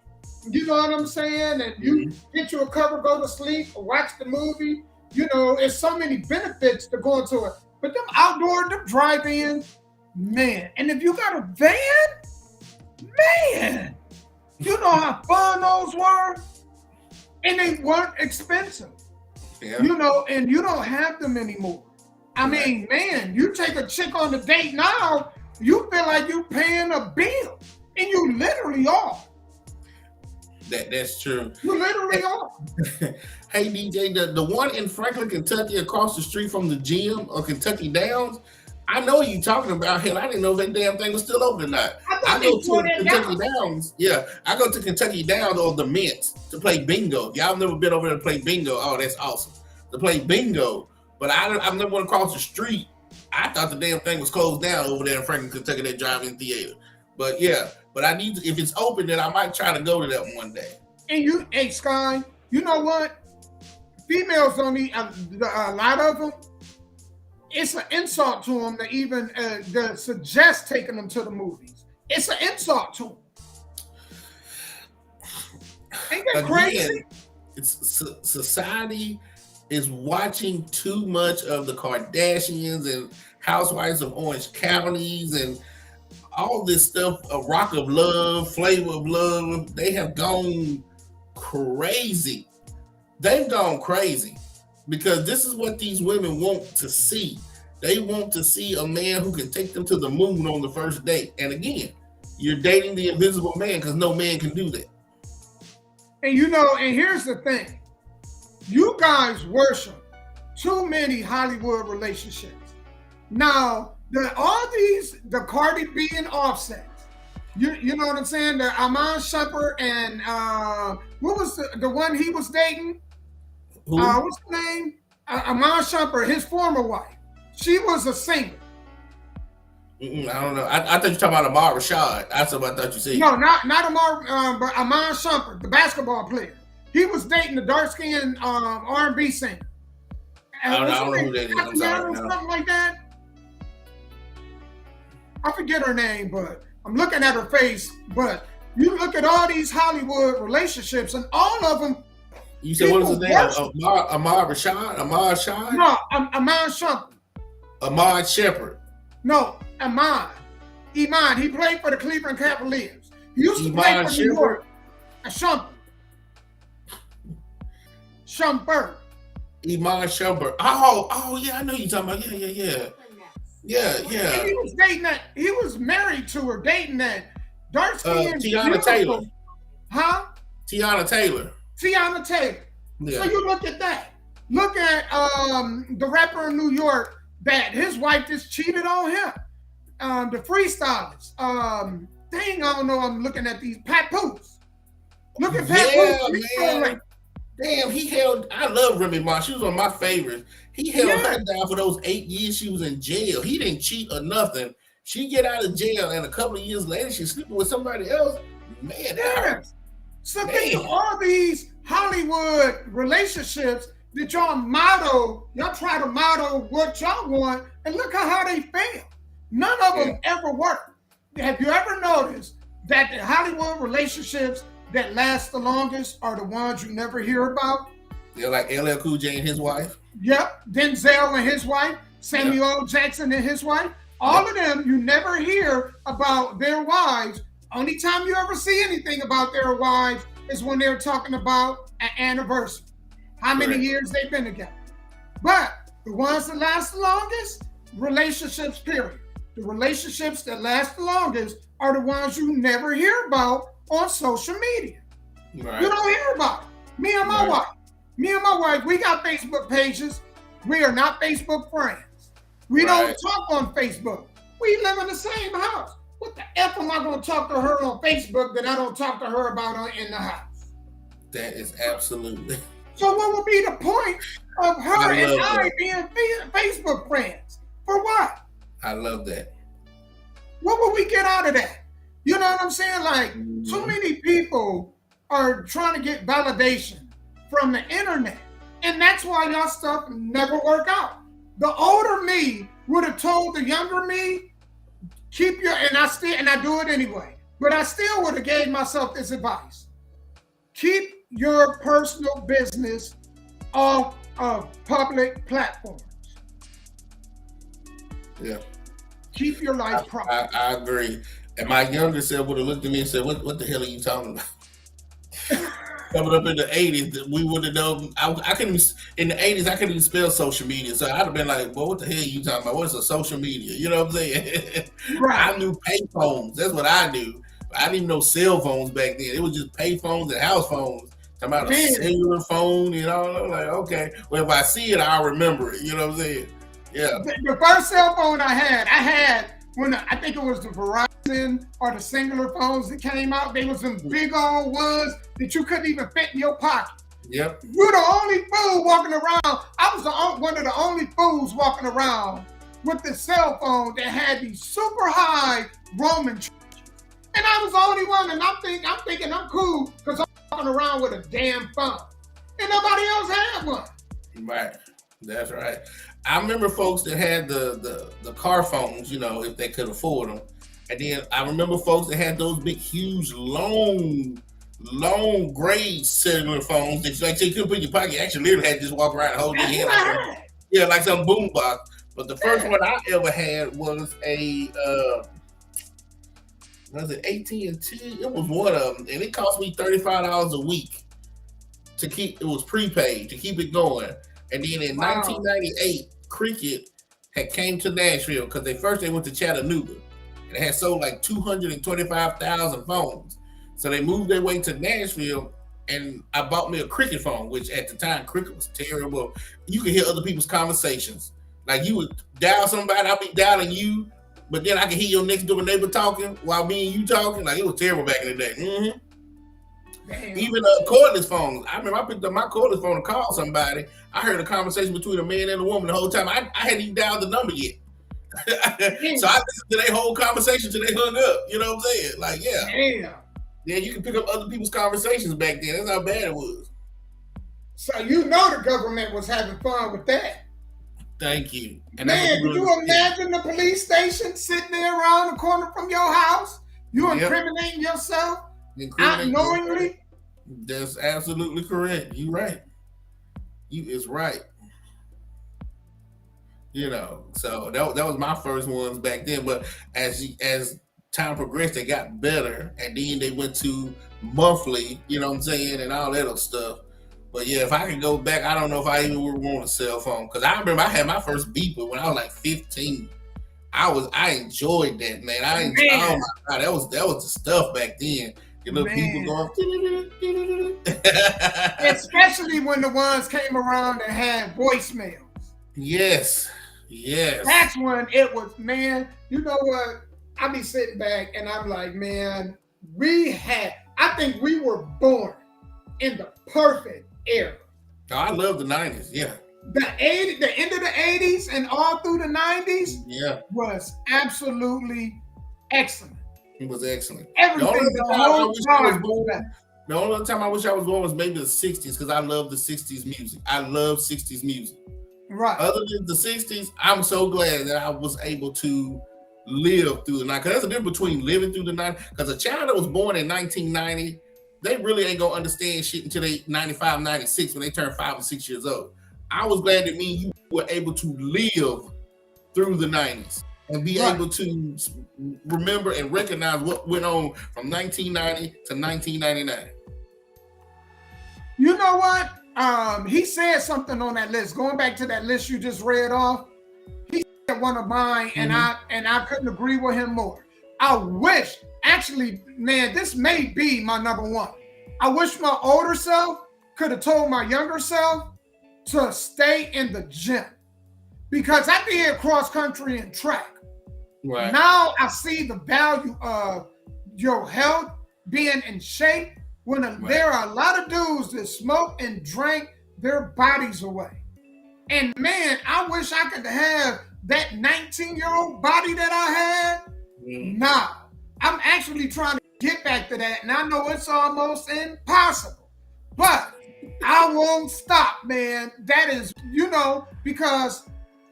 you know what I'm saying? And you get you a cover, go to sleep, or watch the movie. There's so many benefits to going to it. But them outdoor, them drive-ins, man. And if you got a van, man, you know how fun those were? And they weren't expensive. Yeah. And you don't have them anymore. I mean, man, you take a chick on a date now, you feel like you're paying a bill. And you literally are. That's true. You literally are. Hey, DJ, the one in Franklin, Kentucky, across the street from the gym, or Kentucky Downs, I know you talking about. Hell, I didn't know if that damn thing was still open or not. I go to Kentucky Downs. Yeah, I go to Kentucky Downs or the Mint to play bingo. Y'all never been over there to play bingo. Oh, that's awesome. To play bingo. But I've never went across the street. I thought the damn thing was closed down over there in Franklin, Kentucky, that drive-in theater. But yeah, but I need to, if it's open, then I might try to go to that one day. And hey, Sky, you know what? Females don't need a lot of them. It's an insult to them to even to suggest taking them to the movies. It's an insult to them. Ain't that crazy? It's society is watching too much of the Kardashians and Housewives of Orange Counties and all this stuff, a Rock of Love, Flavor of Love. They have gone crazy. They've gone crazy because this is what these women want to see. They want to see a man who can take them to the moon on the first date. And again, you're dating the invisible man because no man can do that. And and here's the thing. You guys worship too many Hollywood relationships. Now, the Cardi B and Offset, you know what I'm saying? The Amon Shepard and what was the one he was dating? What's the name? Amon Shepard, his former wife. She was a singer. I don't know. I thought you were talking about Amar Rashad. That's what I thought you said. No, not Amar, but Amon Shepard, the basketball player. He was dating the dark-skinned R&B singer. I don't know who that is. I'm sorry. Something like that. I forget her name, but I'm looking at her face. But you look at all these Hollywood relationships, and all of them. You said what was his name? Amar Rashad? Amar Rashad? No, Amon Shepard. Amon Shepard. No, Iman. He played for the Cleveland Cavaliers. He used to play for New York. Shumpert. Iman Shumpert. Oh, yeah, I know you're talking about. Yeah. And he was dating that. He was married to her, dating that dark skin. Tiana Taylor. Huh? Tiana Taylor. Yeah. So you look at that. Look at the rapper in New York that his wife just cheated on him. The freestylers. I don't know. I'm looking at these Pat Poos. Look at Pat Poos. Man. Damn, I love Remy Ma. She was one of my favorites. He held her down for those 8 years she was in jail. He didn't cheat or nothing. She get out of jail, and a couple of years later, she's sleeping with somebody else. Man, that hurts. So think of all these Hollywood relationships that y'all try to model what y'all want, and look at how they fail. None of them ever work. Have you ever noticed that the Hollywood relationships that last the longest are the ones you never hear about? They're like LL Cool J and his wife. Yep. Denzel and his wife. Samuel L. Jackson and his wife. All of them, you never hear about their wives. Only time you ever see anything about their wives is when they're talking about an anniversary. How many years they've been together. But the ones that last the longest, relationships, period. The relationships that last the longest are the ones you never hear about on social media. Right. You don't hear about it. Me and my wife, we got Facebook pages. We are not Facebook friends. We don't talk on Facebook. We live in the same house. What the F am I going to talk to her on Facebook that I don't talk to her about in the house? That is absolutely. So what would be the point of her and I being Facebook friends? For what? I love that. What would we get out of that? You know what I'm saying? Like, so many people are trying to get validation from the internet. And that's why y'all stuff never work out. The older me would have told the younger me, keep your, and I do it anyway, but I still would have gave myself this advice. Keep your personal business off of public platforms. Yeah. Keep your life private. I agree. And my younger self would have looked at me and said, what the hell are you talking about? Coming up in the 80s, we would have known. I couldn't even, in the 80s, I couldn't even spell social media. So I'd have been like, well, what the hell are you talking about? What's a social media? You know what I'm saying? Right. I knew payphones. That's what I knew. I didn't even know cell phones back then. It was just payphones and house phones. Talking about a cellular phone, you know? I'm like, okay. Well, if I see it, I'll remember it. You know what I'm saying? Yeah. The first cell phone I had when I think it was the Verizon or the singular phones that came out. They was some big old ones that you couldn't even fit in your pocket. Yep. You're the only fool walking around. I was one of the only fools walking around with the cell phone that had these super high roaming charges. And I was the only one, and I'm thinking I'm cool because I'm walking around with a damn phone. And nobody else had one. Right. That's right. I remember folks that had the car phones, you know, if they could afford them. And then I remember folks that had those big, huge, long gray cellular phones that you couldn't put in your pocket. You actually literally had to just walk around and hold your hand. Yeah, like some boombox. But the first one I ever had was a was it AT&T? It was one of them, and it cost me $35 a week to keep. It was prepaid to keep it going. And then in 1998, Cricket had came to Nashville because they went to Chattanooga, and they had sold like 225,000 phones. So they moved their way to Nashville, and I bought me a Cricket phone, which at the time Cricket was terrible. You could hear other people's conversations. Like you would dial somebody, I'd be dialing you, but then I could hear your next door neighbor talking while me and you talking. Like it was terrible back in the day. Mm-hmm. Even cordless phones. I remember I picked up my cordless phone to call somebody. I heard a conversation between a man and a woman the whole time. I hadn't even dialed the number yet. So I listened to their whole conversation till they hung up. You know what I'm saying? Like, yeah. Damn. Yeah, you can pick up other people's conversations back then. That's how bad it was. So you know the government was having fun with that. Thank you. And man, could you imagine the police station sitting there around the corner from your house? You incriminating yourself unknowingly? That's absolutely correct. You right. You is right. You know, so that was my first ones back then. But as time progressed, they got better, and then they went to monthly. You know what I'm saying, and all that other stuff. But yeah, if I could go back, I don't know if I even would want a cell phone because I remember I had my first beeper when I was like 15. I enjoyed that, man. Oh my God, that was the stuff back then. Your little people going, especially when the ones came around and had voicemails. Yes. That's when it was, man. You know what? I be sitting back and I'm like, man, I think we were born in the perfect era. Oh, I love the 90s. Yeah. The end of the 80s and all through the 90s. Yeah. Was absolutely excellent. It was excellent. Everything. The only time I wish I was born was maybe the 60s because I love the 60s music. I love 60s music. Right. Other than the 60s, I'm so glad that I was able to live through the 90s. Because there's a difference between living through the 90s. Because a child that was born in 1990, they really ain't going to understand shit until they 95, 96 when they turn 5 or 6 years old. I was glad that me and you were able to live through the 90s. And be able to remember and recognize what went on from 1990 to 1999. You know what? He said something on that list. Going back to that list you just read off, he said one of mine, and I couldn't agree with him more. I wish, actually, man, this may be my number one. I wish my older self could have told my younger self to stay in the gym because I did cross country and track. Right. Now I see the value of your health being in shape when there are a lot of dudes that smoke and drink their bodies away. And man, I wish I could have that 19-year-old body that I had. Nah, I'm actually trying to get back to that. And I know it's almost impossible. But I won't stop, man. That is, because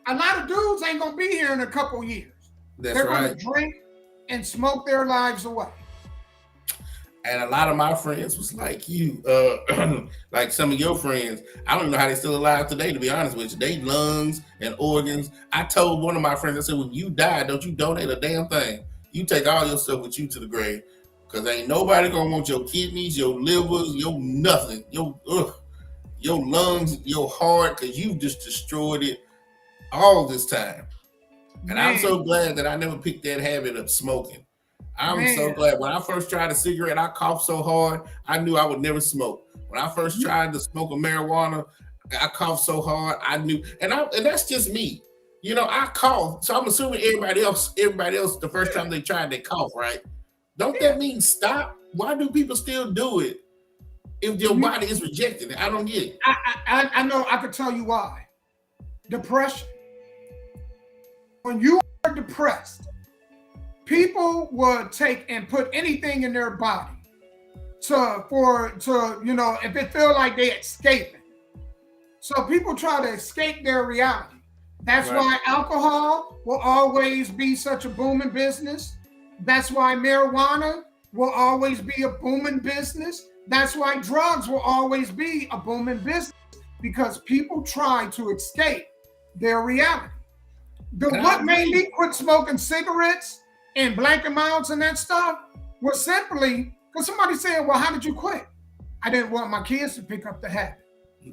a lot of dudes ain't going to be here in a couple years. They're going to drink and smoke their lives away. And a lot of my friends was like you, like some of your friends. I don't know how they're still alive today, to be honest with you. They lungs and organs. I told one of my friends, I said, when you die, don't you donate a damn thing. You take all your stuff with you to the grave. Because ain't nobody going to want your kidneys, your livers, your nothing, your lungs, your heart, because you just destroyed it all this time. And man, I'm so glad that I never picked that habit of smoking. I'm so glad. When I first tried a cigarette, I coughed so hard, I knew I would never smoke. When I first tried to smoke a marijuana, I coughed so hard, I knew. And that's just me. I cough. So I'm assuming everybody else, the first time they tried, they cough, right? Don't that mean stop? Why do people still do it if your body is rejecting it? I don't get it. I know. I could tell you why. Depression. When you are depressed, people would take and put anything in their body to if it feel like they're escaping. So people try to escape their reality. That's why alcohol will always be such a booming business. That's why marijuana will always be a booming business. That's why drugs will always be a booming business, because people try to escape their reality. What made me quit smoking cigarettes and blank amounts and that stuff was simply because somebody said, well, how did you quit? I didn't want my kids to pick up the habit.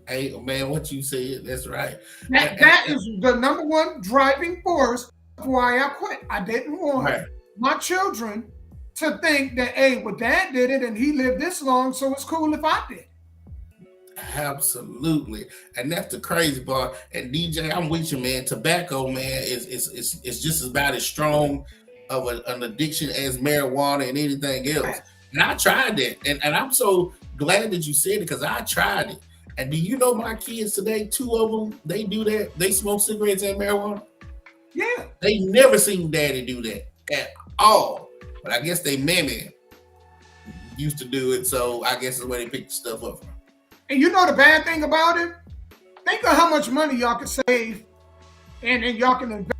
Hey, man, what you said, that's right. That is the number one driving force of why I quit. I didn't want my children to think that, hey, well, dad did it and he lived this long, so it's cool if I did. Absolutely. And that's the crazy part. And DJ, I'm with you, man. Tobacco, man, is just about as strong of an addiction as marijuana and anything else. And I tried that. And I'm so glad that you said it, because I tried it. And do you know my kids today, 2 of them, they do that. They smoke cigarettes and marijuana. Yeah. They never seen daddy do that at all. But I guess they mammy used to do it. So I guess that's where they picked the stuff up from. And you know the bad thing about it? Think of how much money y'all can save and y'all can invest.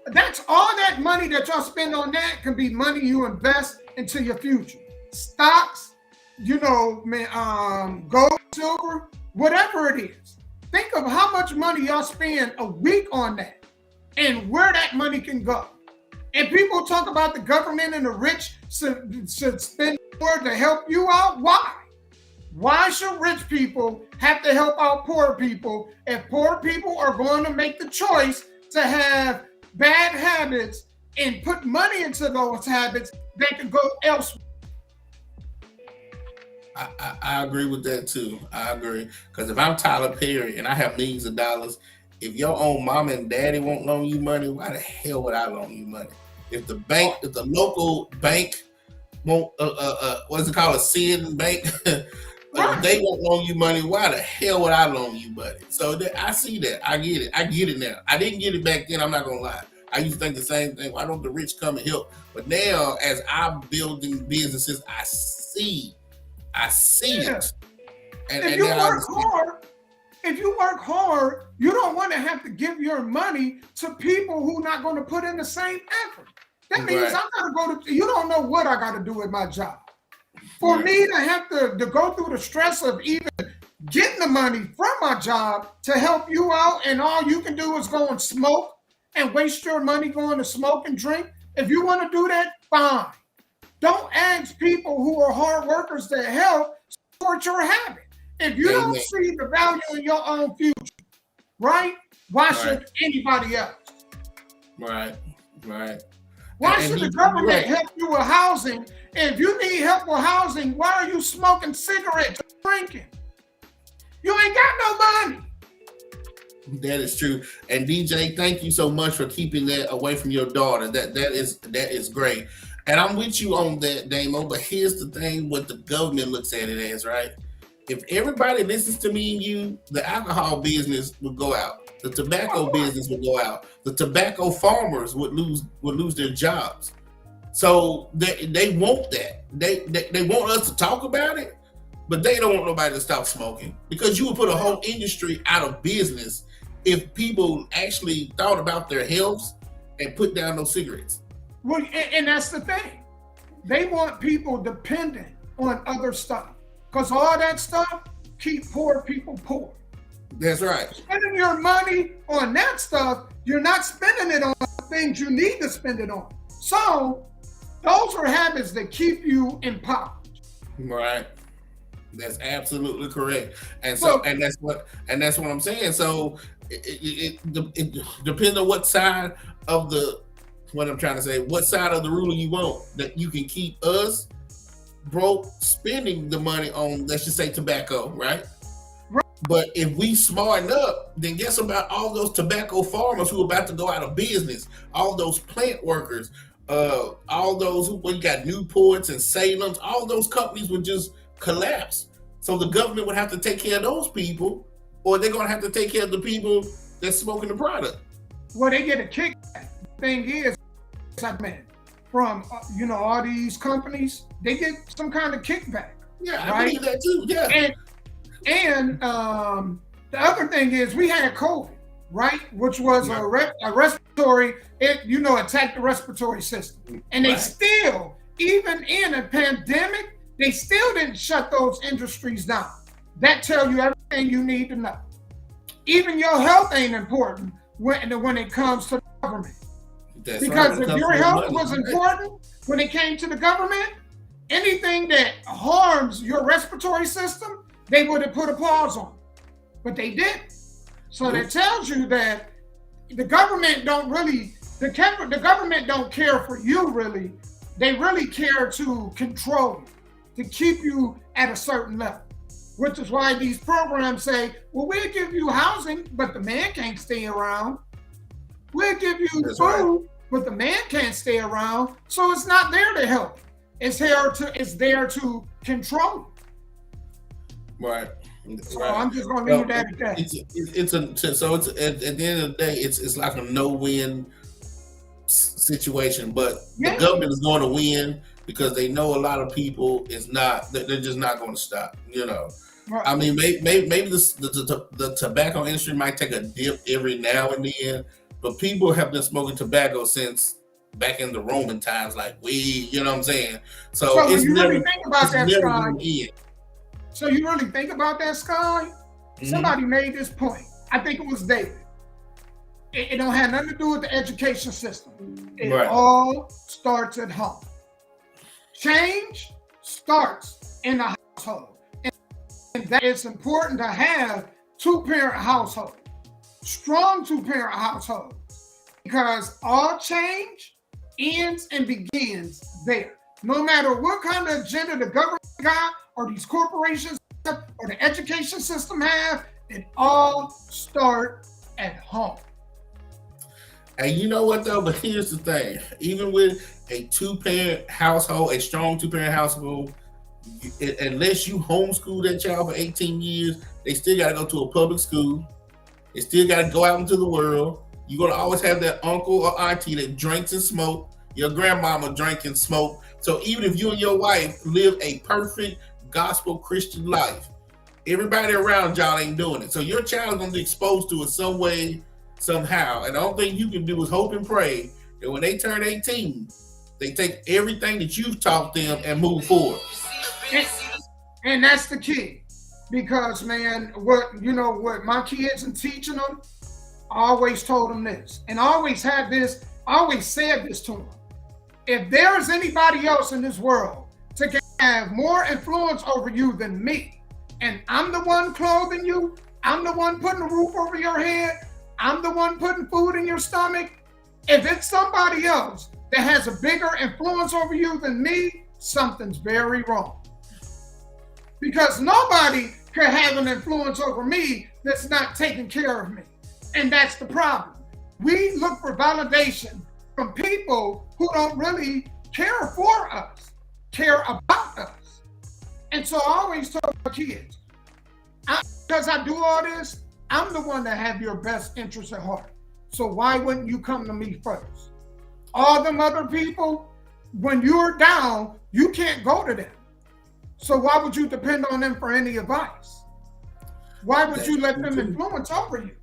That's all that money that y'all spend on that can be money you invest into your future. Stocks, gold, silver, whatever it is. Think of how much money y'all spend a week on that and where that money can go. And people talk about the government and the rich should spend more to help you out. Why? Why should rich people have to help out poor people if poor people are going to make the choice to have bad habits and put money into those habits that can go elsewhere? I agree with that too. I agree. Because if I'm Tyler Perry and I have millions of dollars, if your own mom and daddy won't loan you money, why the hell would I loan you money? If the local bank won't, what's it called, a sin bank, they won't loan you money, why the hell would I loan you money? So I see that. I get it. I get it now. I didn't get it back then. I'm not going to lie. I used to think the same thing. Why don't the rich come and help? But now, as I'm building businesses, I see it. And if you work hard, you don't want to have to give your money to people who are not going to put in the same effort. That means I got to you don't know what I got to do at my job. For me to have to go through the stress of even getting the money from my job to help you out, and all you can do is go and smoke and waste your money going to smoke and drink. If you want to do that, fine. Don't ask people who are hard workers to help support your habit. If you don't see the value in your own future, right? Why should anybody else? Right. Why should the government help you with housing? If you need help with housing, why are you smoking cigarettes, drinking? You ain't got no money. That is true. And DJ, thank you so much for keeping that away from your daughter. That is great. And I'm with you on that, Damo. But here's the thing: what the government looks at it as, right? If everybody listens to me and you, the alcohol business would go out. The tobacco business would go out. The tobacco farmers would lose their jobs. So they want that. They want us to talk about it, but they don't want nobody to stop smoking, because you would put a whole industry out of business if people actually thought about their health and put down those cigarettes. Well, and that's the thing. They want people dependent on other stuff, because all that stuff keep poor people poor. That's right. Spending your money on that stuff, you're not spending it on things you need to spend it on. So those are habits that keep you in power. Right. That's absolutely correct. And so, and that's what I'm saying. So it depends on what side of what side of the ruler you want, that you can keep us broke spending the money on, let's just say, tobacco, right? But if we smarten up, then guess about all those tobacco farmers who are about to go out of business, all those plant workers, all those who got Newports and Salem's, all those companies would just collapse. So the government would have to take care of those people, or they're going to have to take care of the people that's smoking the product. Well, they get a kickback. The thing is, from all these companies, they get some kind of kickback. Yeah, right? I believe that too. Yeah. And the other thing is, we had COVID, right? Which was a respiratory, attacked the respiratory system. And they still, even in a pandemic, they still didn't shut those industries down. That tells you everything you need to know. Even your health ain't important when it comes to the government. Because if your health was important when it came to the government, anything that harms your respiratory system, they would have put a pause on. But they didn't. So that tells you that the government don't care for you, really. They really care to control you, to keep you at a certain level. Which is why these programs say, well, we'll give you housing, but the man can't stay around. We'll give you food, but the man can't stay around. So it's not there to help. It's there to control. Right. So I'm just going to leave it at that. So at the end of the day, it's like a no-win situation. But the government is going to win because they know a lot of people they're just not going to stop. Right. I mean, maybe the tobacco industry might take a dip every now and then, but people have been smoking tobacco since back in the Roman times, like weed. You know what I'm saying? So it's you never, really think about that, never Sky. going to end. So you really think about that, Sky? Mm-hmm. Somebody made this point. I think it was David. It don't have nothing to do with the education system. It all starts at home. Change starts in the household. And that it's important to have two-parent household, strong two-parent household, because all change ends and begins there. No matter what kind of agenda the government got, or these corporations have, or the education system have, it all starts at home. And you know what though? But here's the thing: even with a two-parent household, a strong two-parent household, unless you homeschool that child for 18 years, they still got to go to a public school. They still got to go out into the world. You're going to always have that uncle or auntie that drinks and smoke. Your grandmama drink and smoke. So even if you and your wife live a perfect gospel Christian life, everybody around y'all ain't doing it. So your child's going to be exposed to it some way, somehow. And the only thing you can do is hope and pray that when they turn 18, they take everything that you've taught them and move forward. And that's the key, because man, what my kids and teaching them, I always told them this, and I always said this to them: if there's anybody else in this world to have more influence over you than me, and I'm the one clothing you, I'm the one putting a roof over your head, I'm the one putting food in your stomach, if it's somebody else that has a bigger influence over you than me, something's very wrong. Because nobody can have an influence over me that's not taking care of me. And that's the problem. We look for validation from people who don't really care for us, care about us. And so I always tell my kids, Because I do all this, I'm the one that have your best interest at heart. So why wouldn't you come to me first? All them other people, when you're down, you can't go to them. So why would you depend on them for any advice? Why would you let them influence over you?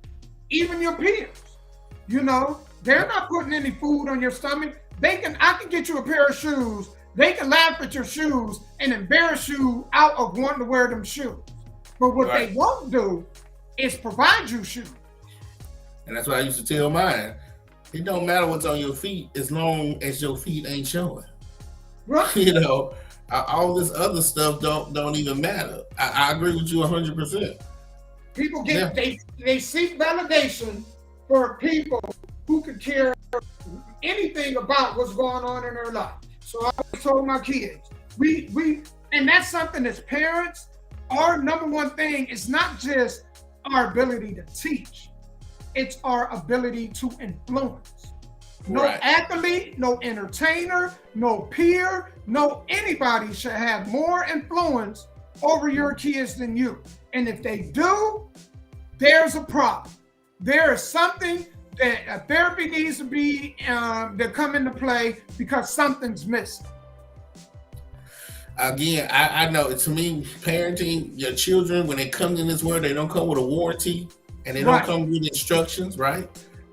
Even your peers, they're not putting any food on your stomach. I can get you a pair of shoes. They can laugh at your shoes and embarrass you out of wanting to wear them shoes. But what they won't do is provide you shoes. And that's what I used to tell mine. It don't matter what's on your feet as long as your feet ain't showing. Right. All this other stuff don't even matter. I agree with you 100%. People they seek validation for people who could care anything about what's going on in their life. So I told my kids, and that's something as parents, our number one thing is not just our ability to teach, it's our ability to influence. No athlete, no entertainer, no peer, no anybody should have more influence over your kids than you. And if they do, there's a problem. There is something that a therapy needs to be to come into play because something's missing. Again, I know, to me, parenting your children, when they come in this world, they don't come with a warranty and they don't come with instructions, right?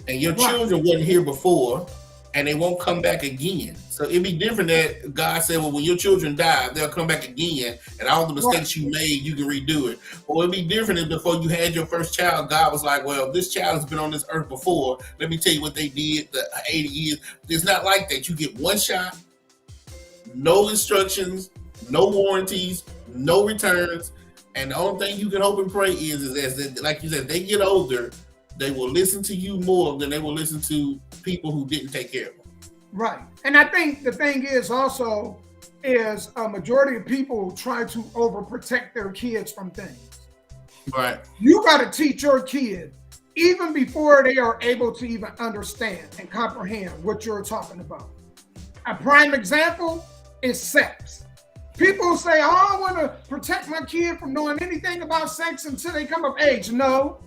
And your children weren't here before and they won't come back again. So it'd be different that God said, well, when your children die, they'll come back again and all the mistakes you made, you can redo it. Or it'd be different if before you had your first child, God was like, well, this child has been on this earth before. Let me tell you what they did the 80 years. It's not like that. You get one shot, no instructions, no warranties, no returns. And the only thing you can hope and pray is that, like you said, they get older, they will listen to you more than they will listen to people who didn't take care of them. Right. And I think the thing is also is a majority of people try to overprotect their kids from things. Right. You got to teach your kid even before they are able to even understand and comprehend what you're talking about. A prime example is sex. People say, oh, I want to protect my kid from knowing anything about sex until they come of age. No.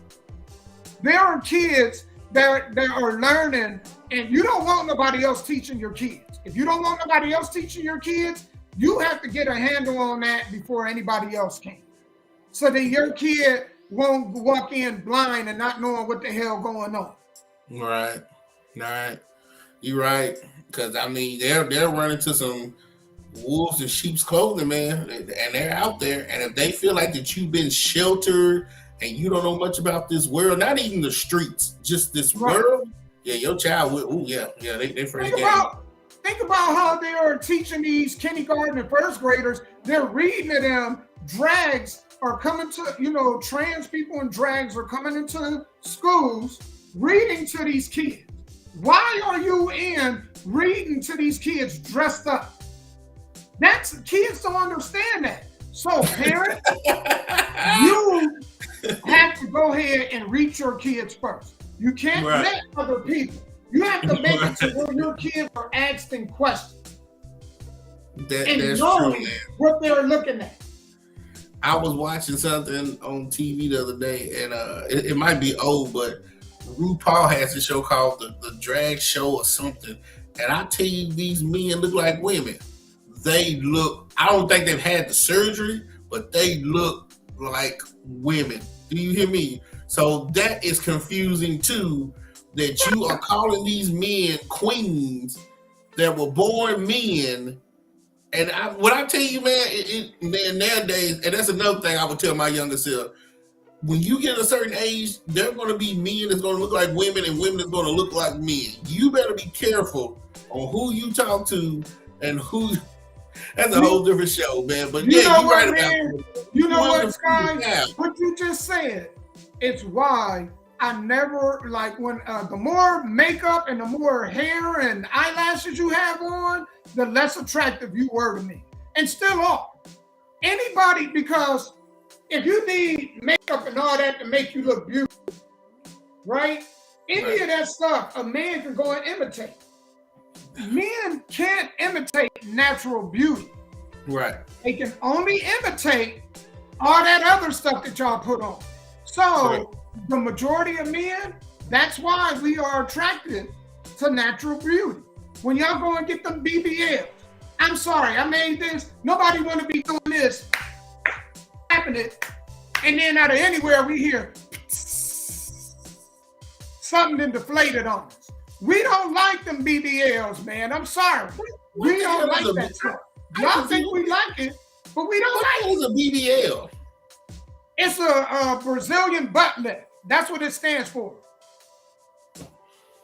There are kids that are learning, and you don't want nobody else teaching your kids. If you don't want nobody else teaching your kids, you have to get a handle on that before anybody else can. So that your kid won't walk in blind and not knowing what the hell going on. Right. You're right. Because, I mean, they're running to some wolves in sheep's clothing, man. And they're out there. And if they feel like that you've been sheltered and you don't know much about this world, not even the streets, just this world, your child will, they freak out. Think about how they are teaching these kindergarten and first graders. They're reading to them. Drags are coming to, trans people and drags are coming into schools reading to these kids. Why are you in reading to these kids dressed up? Kids don't understand that. So parents, you have to go ahead and reach your kids first. You can't let other people. You have to make it to where your kids are asking questions and knowing what they're looking at. I was watching something on TV the other day, and it might be old, but RuPaul has a show called the Drag Show or something. And I tell you, these men look like women. They look, I don't think they've had the surgery, but they look like women. Do you hear me? So that is confusing too, that you are calling these men queens that were born men. And what I tell you, man, nowadays, and that's another thing I would tell my younger self, when you get a certain age, there are going to be men that's going to look like women and women that's going to look like men. You better be careful on who you talk to and who. That's a whole different show, man. But you're right about that. You know what, Sky? What you just said, it's why I never, like, when the more makeup and the more hair and eyelashes you have on, the less attractive you were to me. And still are. Anybody, because if you need makeup and all that to make you look beautiful, right? Any of that stuff, a man can go and imitate. Men can't imitate natural beauty. Right. They can only imitate all that other stuff that y'all put on. So the majority of men, that's why we are attracted to natural beauty. When y'all go and get them BBLs, I'm sorry, I made this. Nobody want to be doing this, tapping it, and then out of anywhere we hear something that deflated on us. We don't like them BBLs, man. I'm sorry. We don't like that stuff. Y'all think we like it, but we don't like it. What is a BBL? It's a Brazilian butt lift. That's what it stands for.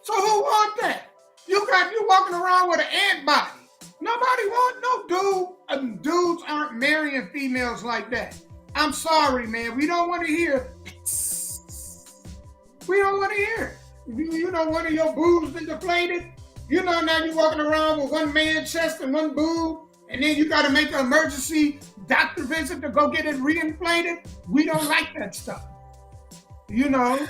So who want that? You walking around with an ant body. Nobody want no dude. Dudes aren't marrying females like that. I'm sorry, man. We don't want to hear. We don't want to hear. You know, one of your boobs been deflated. You know, now you walking around with one man chest and one boob, and then you got to make an emergency doctor visit to go get it reinflated. We don't like that stuff. You know.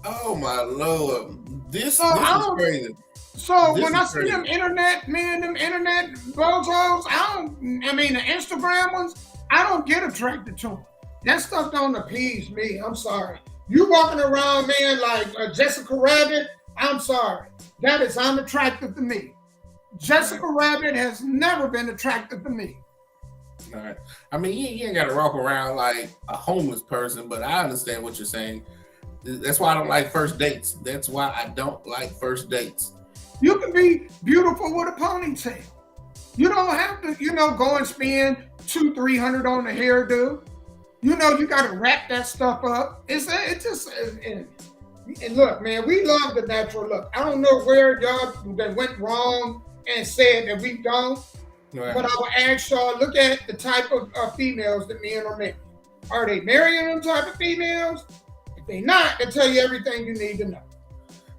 Oh my Lord, this is crazy. So when I see them internet bozos, the Instagram ones, I don't get attracted to them. That stuff don't appease me. I'm sorry. You walking around, man, like Jessica Rabbit, I'm sorry. That is unattractive to me. Jessica Rabbit has never been attractive to me. All right. I mean, you ain't got to walk around like a homeless person, but I understand what you're saying. That's why I don't like first dates. That's why I don't like first dates. You can be beautiful with a ponytail. You don't have to, go and spend $200-300 on a hairdo. You got to wrap that stuff up. And look, man, we love the natural look. I don't know where y'all that went wrong and said that we don't. Right. But I will ask y'all, look at the type of females that men are marrying. Are they marrying them type of females? If they not, they'll tell you everything you need to know.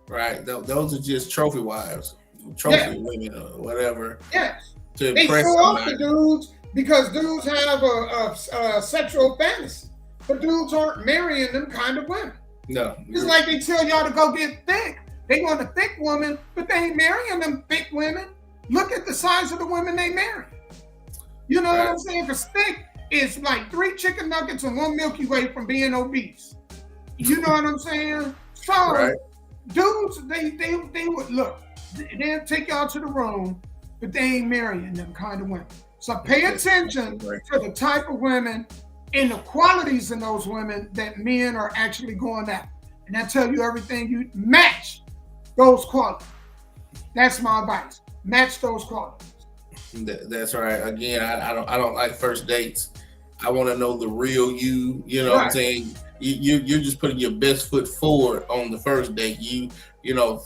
Right. Those are just trophy wives, trophy women or whatever. Yes. To they impress show off somebody. the dudes because dudes have a sexual fantasy. But dudes aren't marrying them kind of women. No. It's like they tell y'all to go get thick. They want a thick woman, but they ain't marrying them thick women. Look at the size of the women they marry. You know what I'm saying? Because thick is like 3 chicken nuggets and 1 Milky Way from being obese. You know what I'm saying? So dudes, they would look. They'll take y'all to the room, but they ain't marrying them kind of women. So pay attention to the type of women and the qualities in those women that men are actually going after. And I tell you everything, you match those qualities. That's my advice. Match those qualities. That's right. Again, I don't like first dates. I want to know the real you. You know what I'm saying? You're just putting your best foot forward on the first date.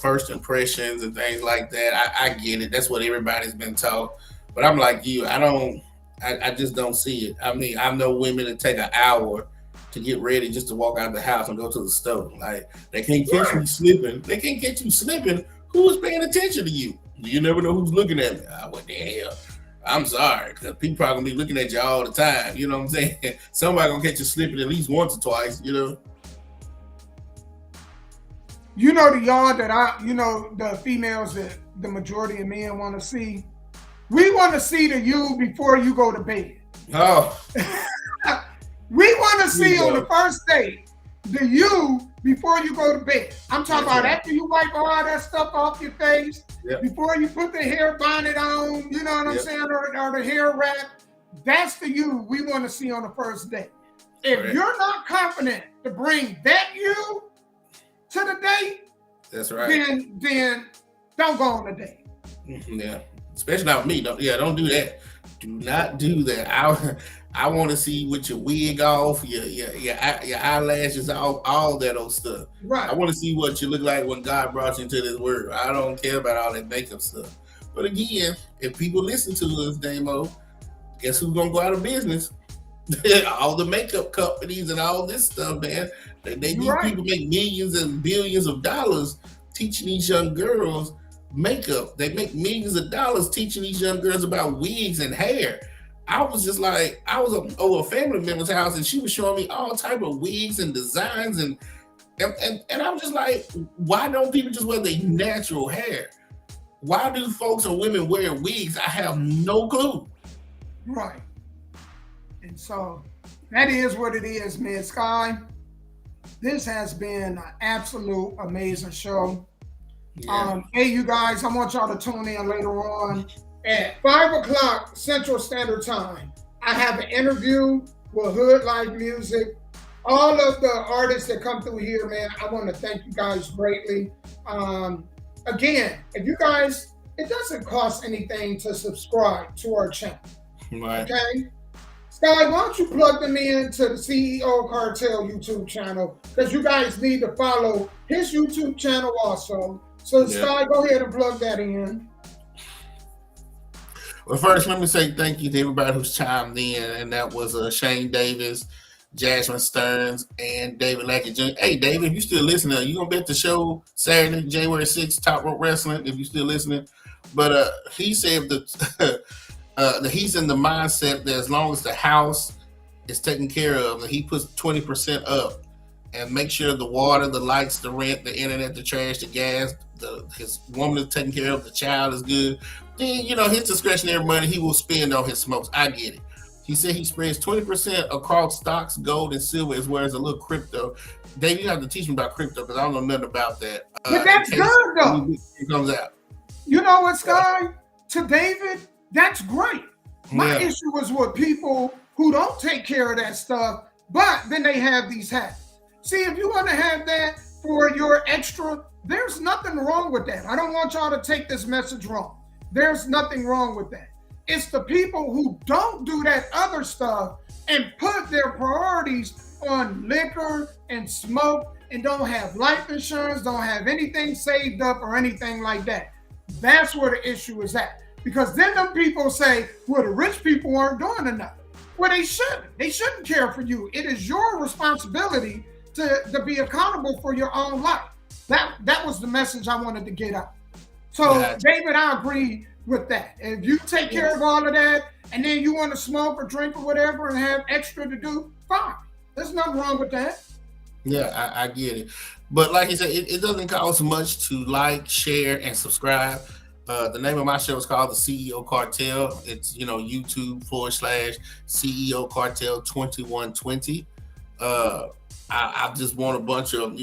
First impressions and things like that. I get it. That's what everybody's been taught. But I'm like you. I just don't see it. I mean, I know women that take an hour to get ready just to walk out of the house and go to the store. Like, they can't catch you slipping. They can't catch you slipping. Who is paying attention to you? You never know who's looking at me. What the hell? I'm sorry, because people probably gonna be looking at you all the time. You know what I'm saying? Somebody gonna catch you slipping at least once or twice. The y'all that the females that the majority of men want to see. We want to see the you before you go to bed. Oh. We want to see on the first date the you before you go to bed. I'm talking about after you wipe all that stuff off your face, before you put the hair bonnet on, you know what I'm saying, or the hair wrap. That's the you we want to see on the first date. If you're not confident to bring that you to the date, that's right. Then don't go on the date. Yeah, especially not with me. Don't do that. Do not do that. I want to see with your wig off, your eyelashes off, all that old stuff. Right. I want to see what you look like when God brought you into this world. I don't care about all that makeup stuff. But again, if people listen to us, Damo, guess who's gonna go out of business? All the makeup companies and all this stuff, man. These people make millions and billions of dollars teaching these young girls makeup. They make millions of dollars teaching these young girls about wigs and hair. I was just like, I was over a family member's house and she was showing me all type of wigs and designs and I was just like, why don't people just wear their natural hair? Why do folks or women wear wigs? I have no clue. Right. And so That is what it is, man. Sky, this has been an absolute amazing show. Yeah. Hey, you guys, I want y'all to tune in later on at 5 o'clock Central Standard Time. I have an interview with Hood Life Music. All of the artists that come through here, man, I want to thank you guys greatly. Again, if you guys, it doesn't cost anything to subscribe to our channel. Right. Okay? Sky, why don't you plug them into the CEO Cartel YouTube channel? Because you guys need to follow his YouTube channel also. So, Sky, go ahead and plug that in. Well, first, let me say thank you to everybody who's chimed in, and that was Shane Davis, Jasmine Stearns, and David Lackey Jr. Hey, David, if you still listening, you gonna be at the show Saturday, January 6th, Top Rope Wrestling, if you still listening. But he said that, that he's in the mindset that as long as the house is taken care of, and he puts 20% up and make sure the water, the lights, the rent, the internet, the trash, the gas, his woman is taken care of, the child is good, then, his discretionary money he will spend on his smokes. I get it. He said he spreads 20% across stocks, gold, and silver, as well as a little crypto. Dave, you have to teach me about crypto because I don't know nothing about that. But that's good, though. It comes out. You know what, Sky? To David, that's great. My issue is with people who don't take care of that stuff, but then they have these habits. See, if you want to have that for your extra, there's nothing wrong with that. I don't want y'all to take this message wrong. There's nothing wrong with that. It's the people who don't do that other stuff and put their priorities on liquor and smoke and don't have life insurance, don't have anything saved up or anything like that. That's where the issue is at. Because then them people say, well, the rich people aren't doing enough. Well, they shouldn't. They shouldn't care for you. It is your responsibility to be accountable for your own life. That was the message I wanted to get out. So, David, I agree with that. If you take care of all of that, and then you want to smoke or drink or whatever and have extra to do, fine. There's nothing wrong with that. Yeah, I get it. But like you said, it doesn't cost much to like, share, and subscribe. The name of my show is called The CEO Cartel. It's, YouTube/CEO Cartel 2120. I just want a bunch of,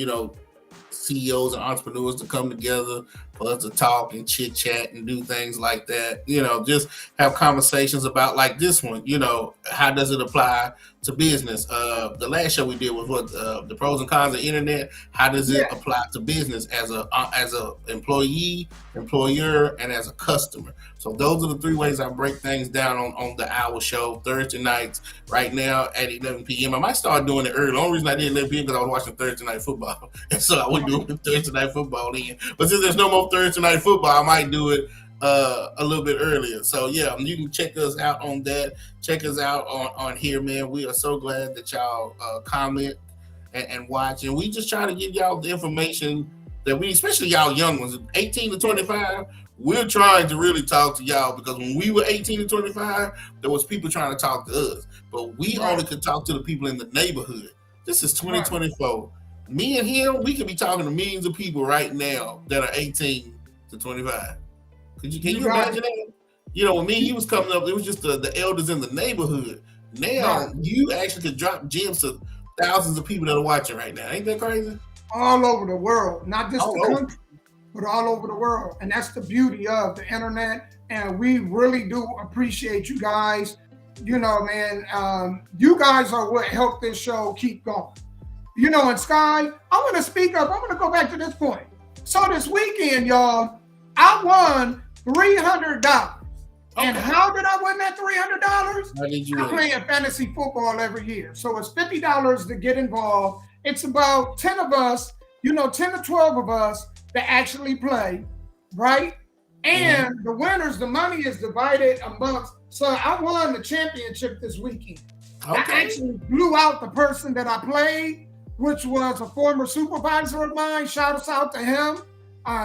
CEOs and entrepreneurs to come together for us to talk and chit chat and do things like that. Just have conversations about like this one. How does it apply to business? The last show we did was the pros and cons of internet. How does it apply to business as a employee, employer, and as a customer? So those are the three ways I break things down on the hour show Thursday nights right now at 11 p.m. I might start doing it early. The only reason I did 11 p.m. because I was watching Thursday night football, and so I would do Thursday night football then. But since there's no more Thursday night football, I might do it a little bit earlier. So yeah, you can check us out on that. Check us out on here, man. We are so glad that y'all comment and watch, and we just try to give y'all the information that we, especially y'all young ones, 18 to 25. We're trying to really talk to y'all because when we were 18 to 25, there was people trying to talk to us, but we only could talk to the people in the neighborhood. This is 2024. Me and him, we could be talking to millions of people right now that are 18 to 25. Can you imagine that? When me and he was coming up, it was just the elders in the neighborhood. Now you actually could drop gems to thousands of people that are watching right now. Ain't that crazy? All over the world, not just the country, but all over the world. And that's the beauty of the internet. And we really do appreciate you guys. Man, you guys are what helped this show keep going. And Sky, I want to speak up. I want to go back to this point. So this weekend, y'all, I won $300. And how did I win that $300? How did you I'm playing fantasy football every year. So it's $50 to get involved. It's about 10 of us, 10 to 12 of us that actually play, right? And the winners, the money is divided amongst. So I won the championship this weekend. I actually blew out the person that I played, which was a former supervisor of mine. Shout out to him.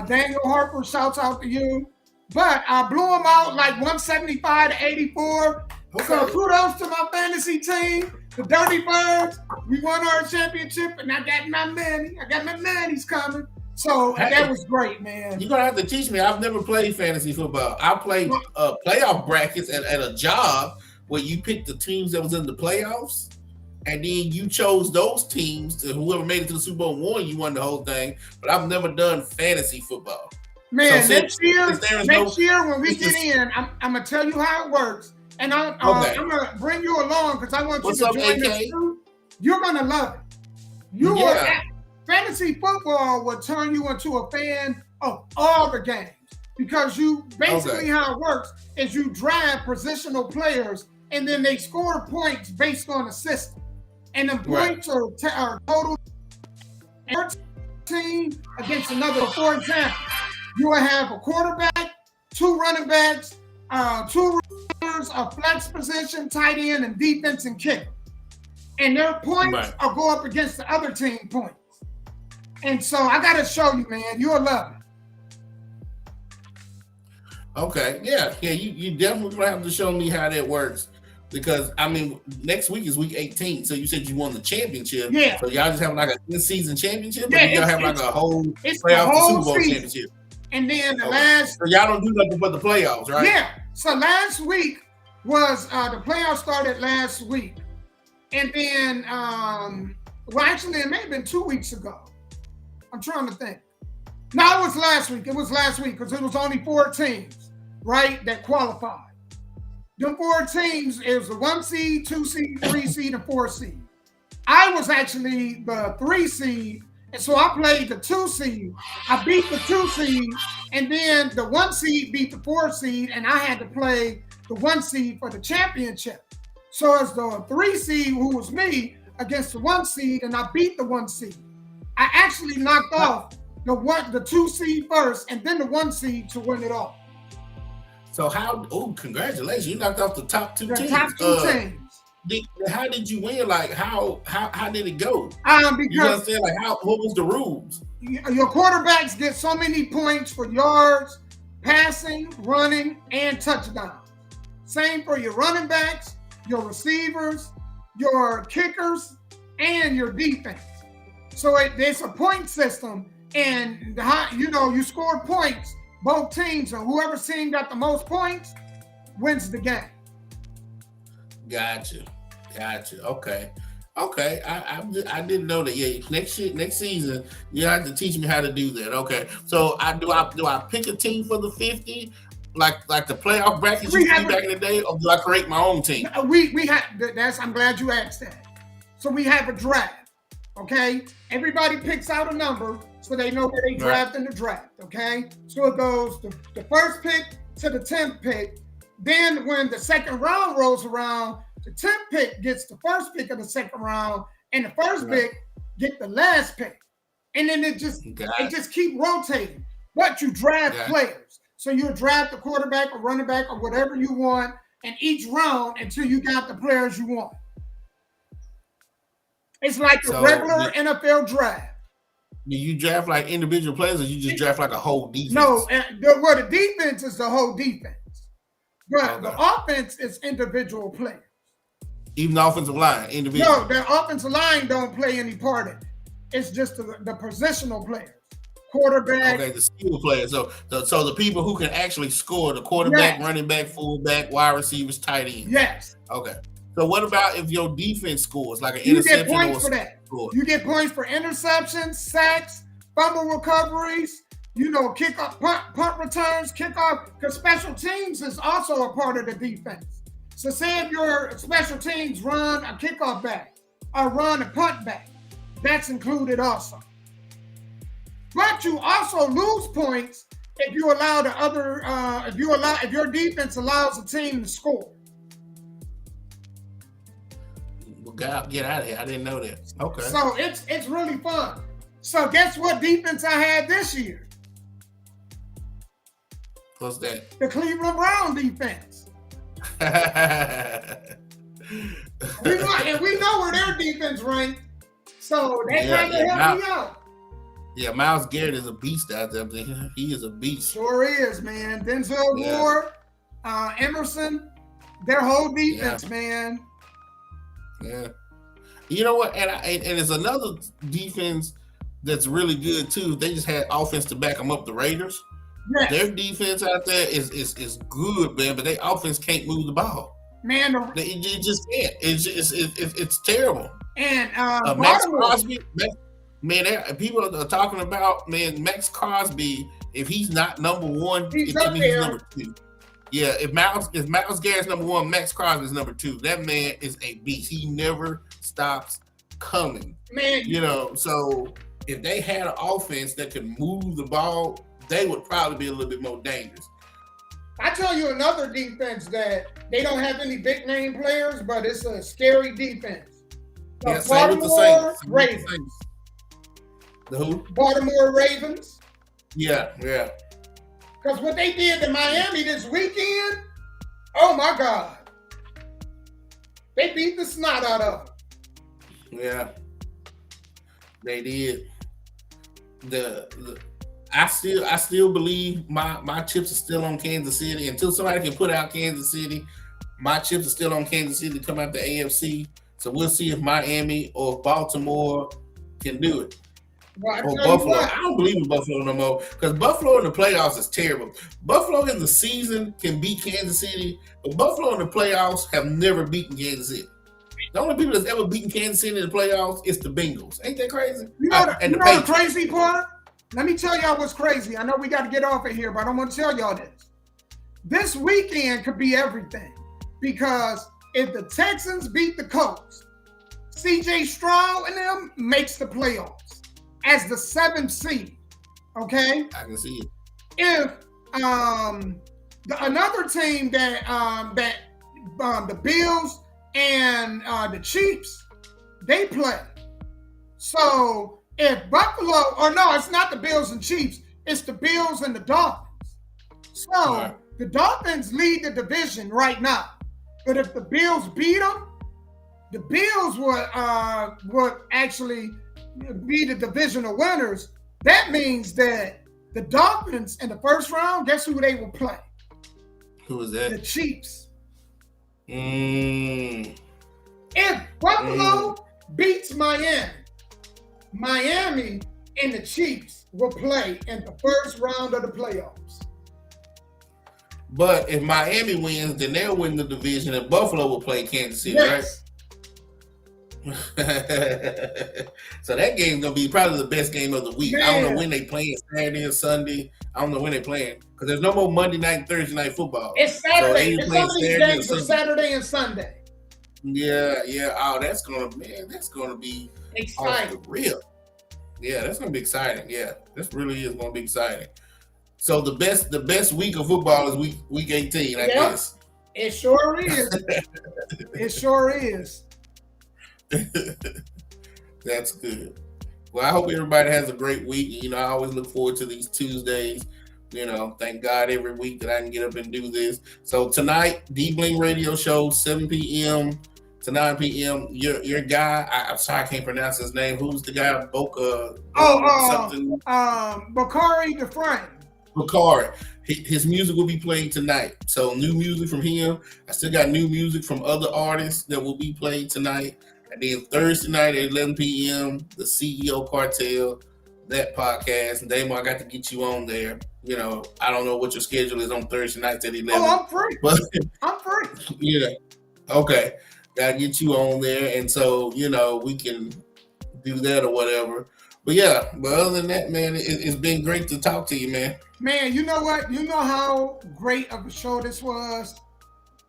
Daniel Harper, shouts out to you. But I blew him out like 175 to 84. So kudos to my fantasy team, the Dirty Birds. We won our championship, and I got my money. I got my money's coming. So that was great, man. You're going to have to teach me. I've never played fantasy football. I played playoff brackets at a job where you picked the teams that was in the playoffs. and then you chose those teams to whoever made it to the Super Bowl won. You won the whole thing. But I've never done fantasy football. Man, So next year when we get in, I'm gonna tell you how it works, and I'm gonna bring you along because I want you to join this too. You're gonna love it. Fantasy football will turn you into a fan of all the games because you basically how it works is you draft positional players and then they score points based on a system, and the points are total team against another. For example, you will have a quarterback, 2 running backs, 2 receivers, a flex position, tight end, and defense and kicker. And their points will go up against the other team points. And so I got to show you, man. You'll love it. Okay. Yeah. You definitely gonna have to show me how that works. Because I mean, next week is week 18. So you said you won the championship. Yeah. So y'all just have like a in-season championship, or y'all have like a whole playoff Super Bowl championship. And then the last. So y'all don't do nothing but the playoffs, right? Yeah. So last week was the playoffs started last week, and then well, actually, it may have been 2 weeks ago. I'm trying to think. No, it was last week. It was last week because it was only 4 teams, right, that qualified. Them 4 teams, it was the 1 seed, 2 seed, 3 seed, and 4 seed. I was actually the 3 seed, and so I played the 2 seed. I beat the 2 seed, and then the 1 seed beat the 4 seed, and I had to play the 1 seed for the championship. So it's the 3 seed, who was me, against the 1 seed, and I beat the 1 seed. I actually knocked off the 2 seed first, and then the 1 seed to win it all. So congratulations! You knocked off the top 2 teams. The top 2 teams. How did you win? Like how did it go? Because you know what I'm saying? Like what was the rules? Your quarterbacks get so many points for yards, passing, running, and touchdowns. Same for your running backs, your receivers, your kickers, and your defense. So it's a point system, and you score points. Both teams, and whoever team got the most points wins the game. Gotcha. Okay. I didn't know that. Yeah, next season you have to teach me how to do that. Okay. So do I pick a team for the 50, like the playoff brackets you see back in the day, or do I create my own team? We have that's. I'm glad you asked that. So we have a draft. Okay, everybody picks out a number so they know where they draft in the draft. Okay, so it goes the first pick to the 10th pick. Then when the second round rolls around, the 10th pick gets the first pick of the second round, and the first pick get the last pick. And then it just keep rotating. But you draft players. So you draft a quarterback or running back or whatever you want in each round until you got the players you want. It's like a regular NFL draft. Do you draft like individual players, or you just draft like a whole defense? No, the defense is the whole defense. But the offense is individual players. Even the offensive line, individual. No, the offensive line don't play any part in it. It's just the positional players. Quarterback. Okay, the skill players. So the people who can actually score, the quarterback, running back, fullback, wide receivers, tight end. Yes. Okay. So what about if your defense scores like an interception? You get points for that. You get points for interceptions, sacks, fumble recoveries, kickoff, punt returns, kickoff, because special teams is also a part of the defense. So say if your special teams run a kickoff back or run a punt back, that's included also. But you also lose points if you allow if your defense allows a team to score. Get out of here. I didn't know that. Okay. So it's really fun. So guess what defense I had this year? What's that? The Cleveland Brown defense. we know where their defense ranked. So they tried to help me out. Yeah, Myles Garrett is a beast out there. He is a beast. Sure is, man. Denzel Ward, Emerson, their whole defense, man. Yeah, you know what? And it's another defense that's really good too. They just had offense to back them up. The Raiders, their defense out there is good, man. But their offense can't move the ball. Man, You just can't. It's terrible. and Max Baltimore. Crosby, people are talking about Max Crosby. If he's not number one, He's it up means he's there. number two. Yeah, if Miles Garrett's number one, Max Crosby is number two. That man is a beast. He never stops coming. Man, So if they had an offense that could move the ball, they would probably be a little bit more dangerous. I tell you another defense that they don't have any big name players, but it's a scary defense. The Same with the Baltimore Saints. Ravens. The who? Baltimore Ravens. Yeah. Because what they did to Miami this weekend, oh my God. They beat the snot out of them. Yeah. They did. I still believe my chips are still on Kansas City. Until somebody can put out Kansas City, my chips are still on Kansas City to come out the AFC. So we'll see if Miami or Baltimore can do it. Well, Or Buffalo. I don't believe in Buffalo no more because Buffalo in the playoffs is terrible. Buffalo in the season can beat Kansas City, but Buffalo in the playoffs have never beaten Kansas City. The only people that's ever beaten Kansas City in the playoffs is the Bengals. Ain't that crazy? You know the crazy part? Let me tell y'all what's crazy. I know we got to get off of here, but I want to tell y'all this. This weekend could be everything because if the Texans beat the Colts, CJ Stroud and them makes the playoffs as the 7th seed. Okay? I can see it. If another team that the Bills and the Chiefs, they play. So if Buffalo, or no, it's not the Bills and Chiefs, it's the Bills and the Dolphins. So the Dolphins lead the division right now. But if the Bills beat them, the Bills would actually be the divisional winners. That means that the Dolphins in the first round, guess who they will play? Who is that? The Chiefs. If Buffalo beats Miami and the Chiefs will play in the first round of the playoffs. But if Miami wins, then they'll win the division and Buffalo will play Kansas City, yes. Right? So that game's going to be probably the best game of the week. Man. I don't know when they play, Saturday or Sunday. I don't know when they're playing because there's no more Monday night and Thursday night football. It's Saturday. So some of these games are Saturday and Sunday. Yeah. Oh, that's gonna be exciting. Off the real. Yeah, that's gonna be exciting. Yeah, this really is gonna be exciting. So the best week of football is week 18, I guess. It sure is. It sure is. That's good. Well, I hope everybody has a great week. I always look forward to these Tuesdays. Thank God every week that I can get up and do this. So tonight, D-Bling Radio Show, 7 p.m. to 9 p.m. Your guy, I'm sorry I can't pronounce his name. Who's the guy? Something. Bakari Dufresne. Bakari. His music will be played tonight. So new music from him. I still got new music from other artists that will be played tonight. And then Thursday night at 11 p.m., the CEO Cartel, that podcast. And Damo, I got to get you on there. I don't know what your schedule is on Thursday nights at 11. Oh, I'm free. But, I'm free. Yeah. Okay. Gotta get you on there. And so, we can do that or whatever. But other than that, man, it's been great to talk to you, man. Man, you know what? You know how great of a show this was?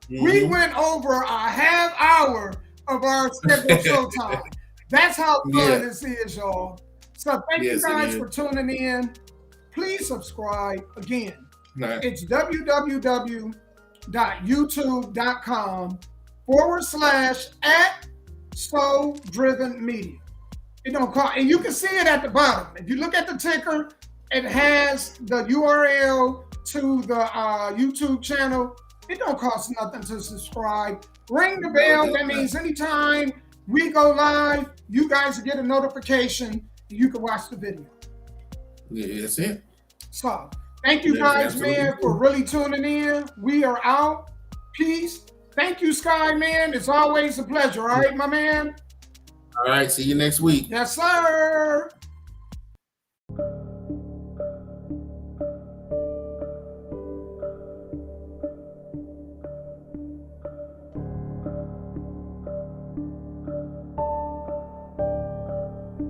Mm-hmm. We went over a half hour of our scheduled show time. That's how fun this is, y'all. So thank you guys for tuning in. Please subscribe. Again, It's www.youtube.com/@SoulDrivenMedia. It don't cost, and you can see it at the bottom. If you look at the ticker, it has the URL to the YouTube channel. It don't cost nothing to subscribe. Ring the bell. That means anytime we go live, you guys get a notification. You can watch the video. Yeah, that's it. So, thank you guys, man, for really tuning in. We are out. Peace. Thank you, Sky, man. It's always a pleasure. All right, my man? All right. See you next week. Yes, sir.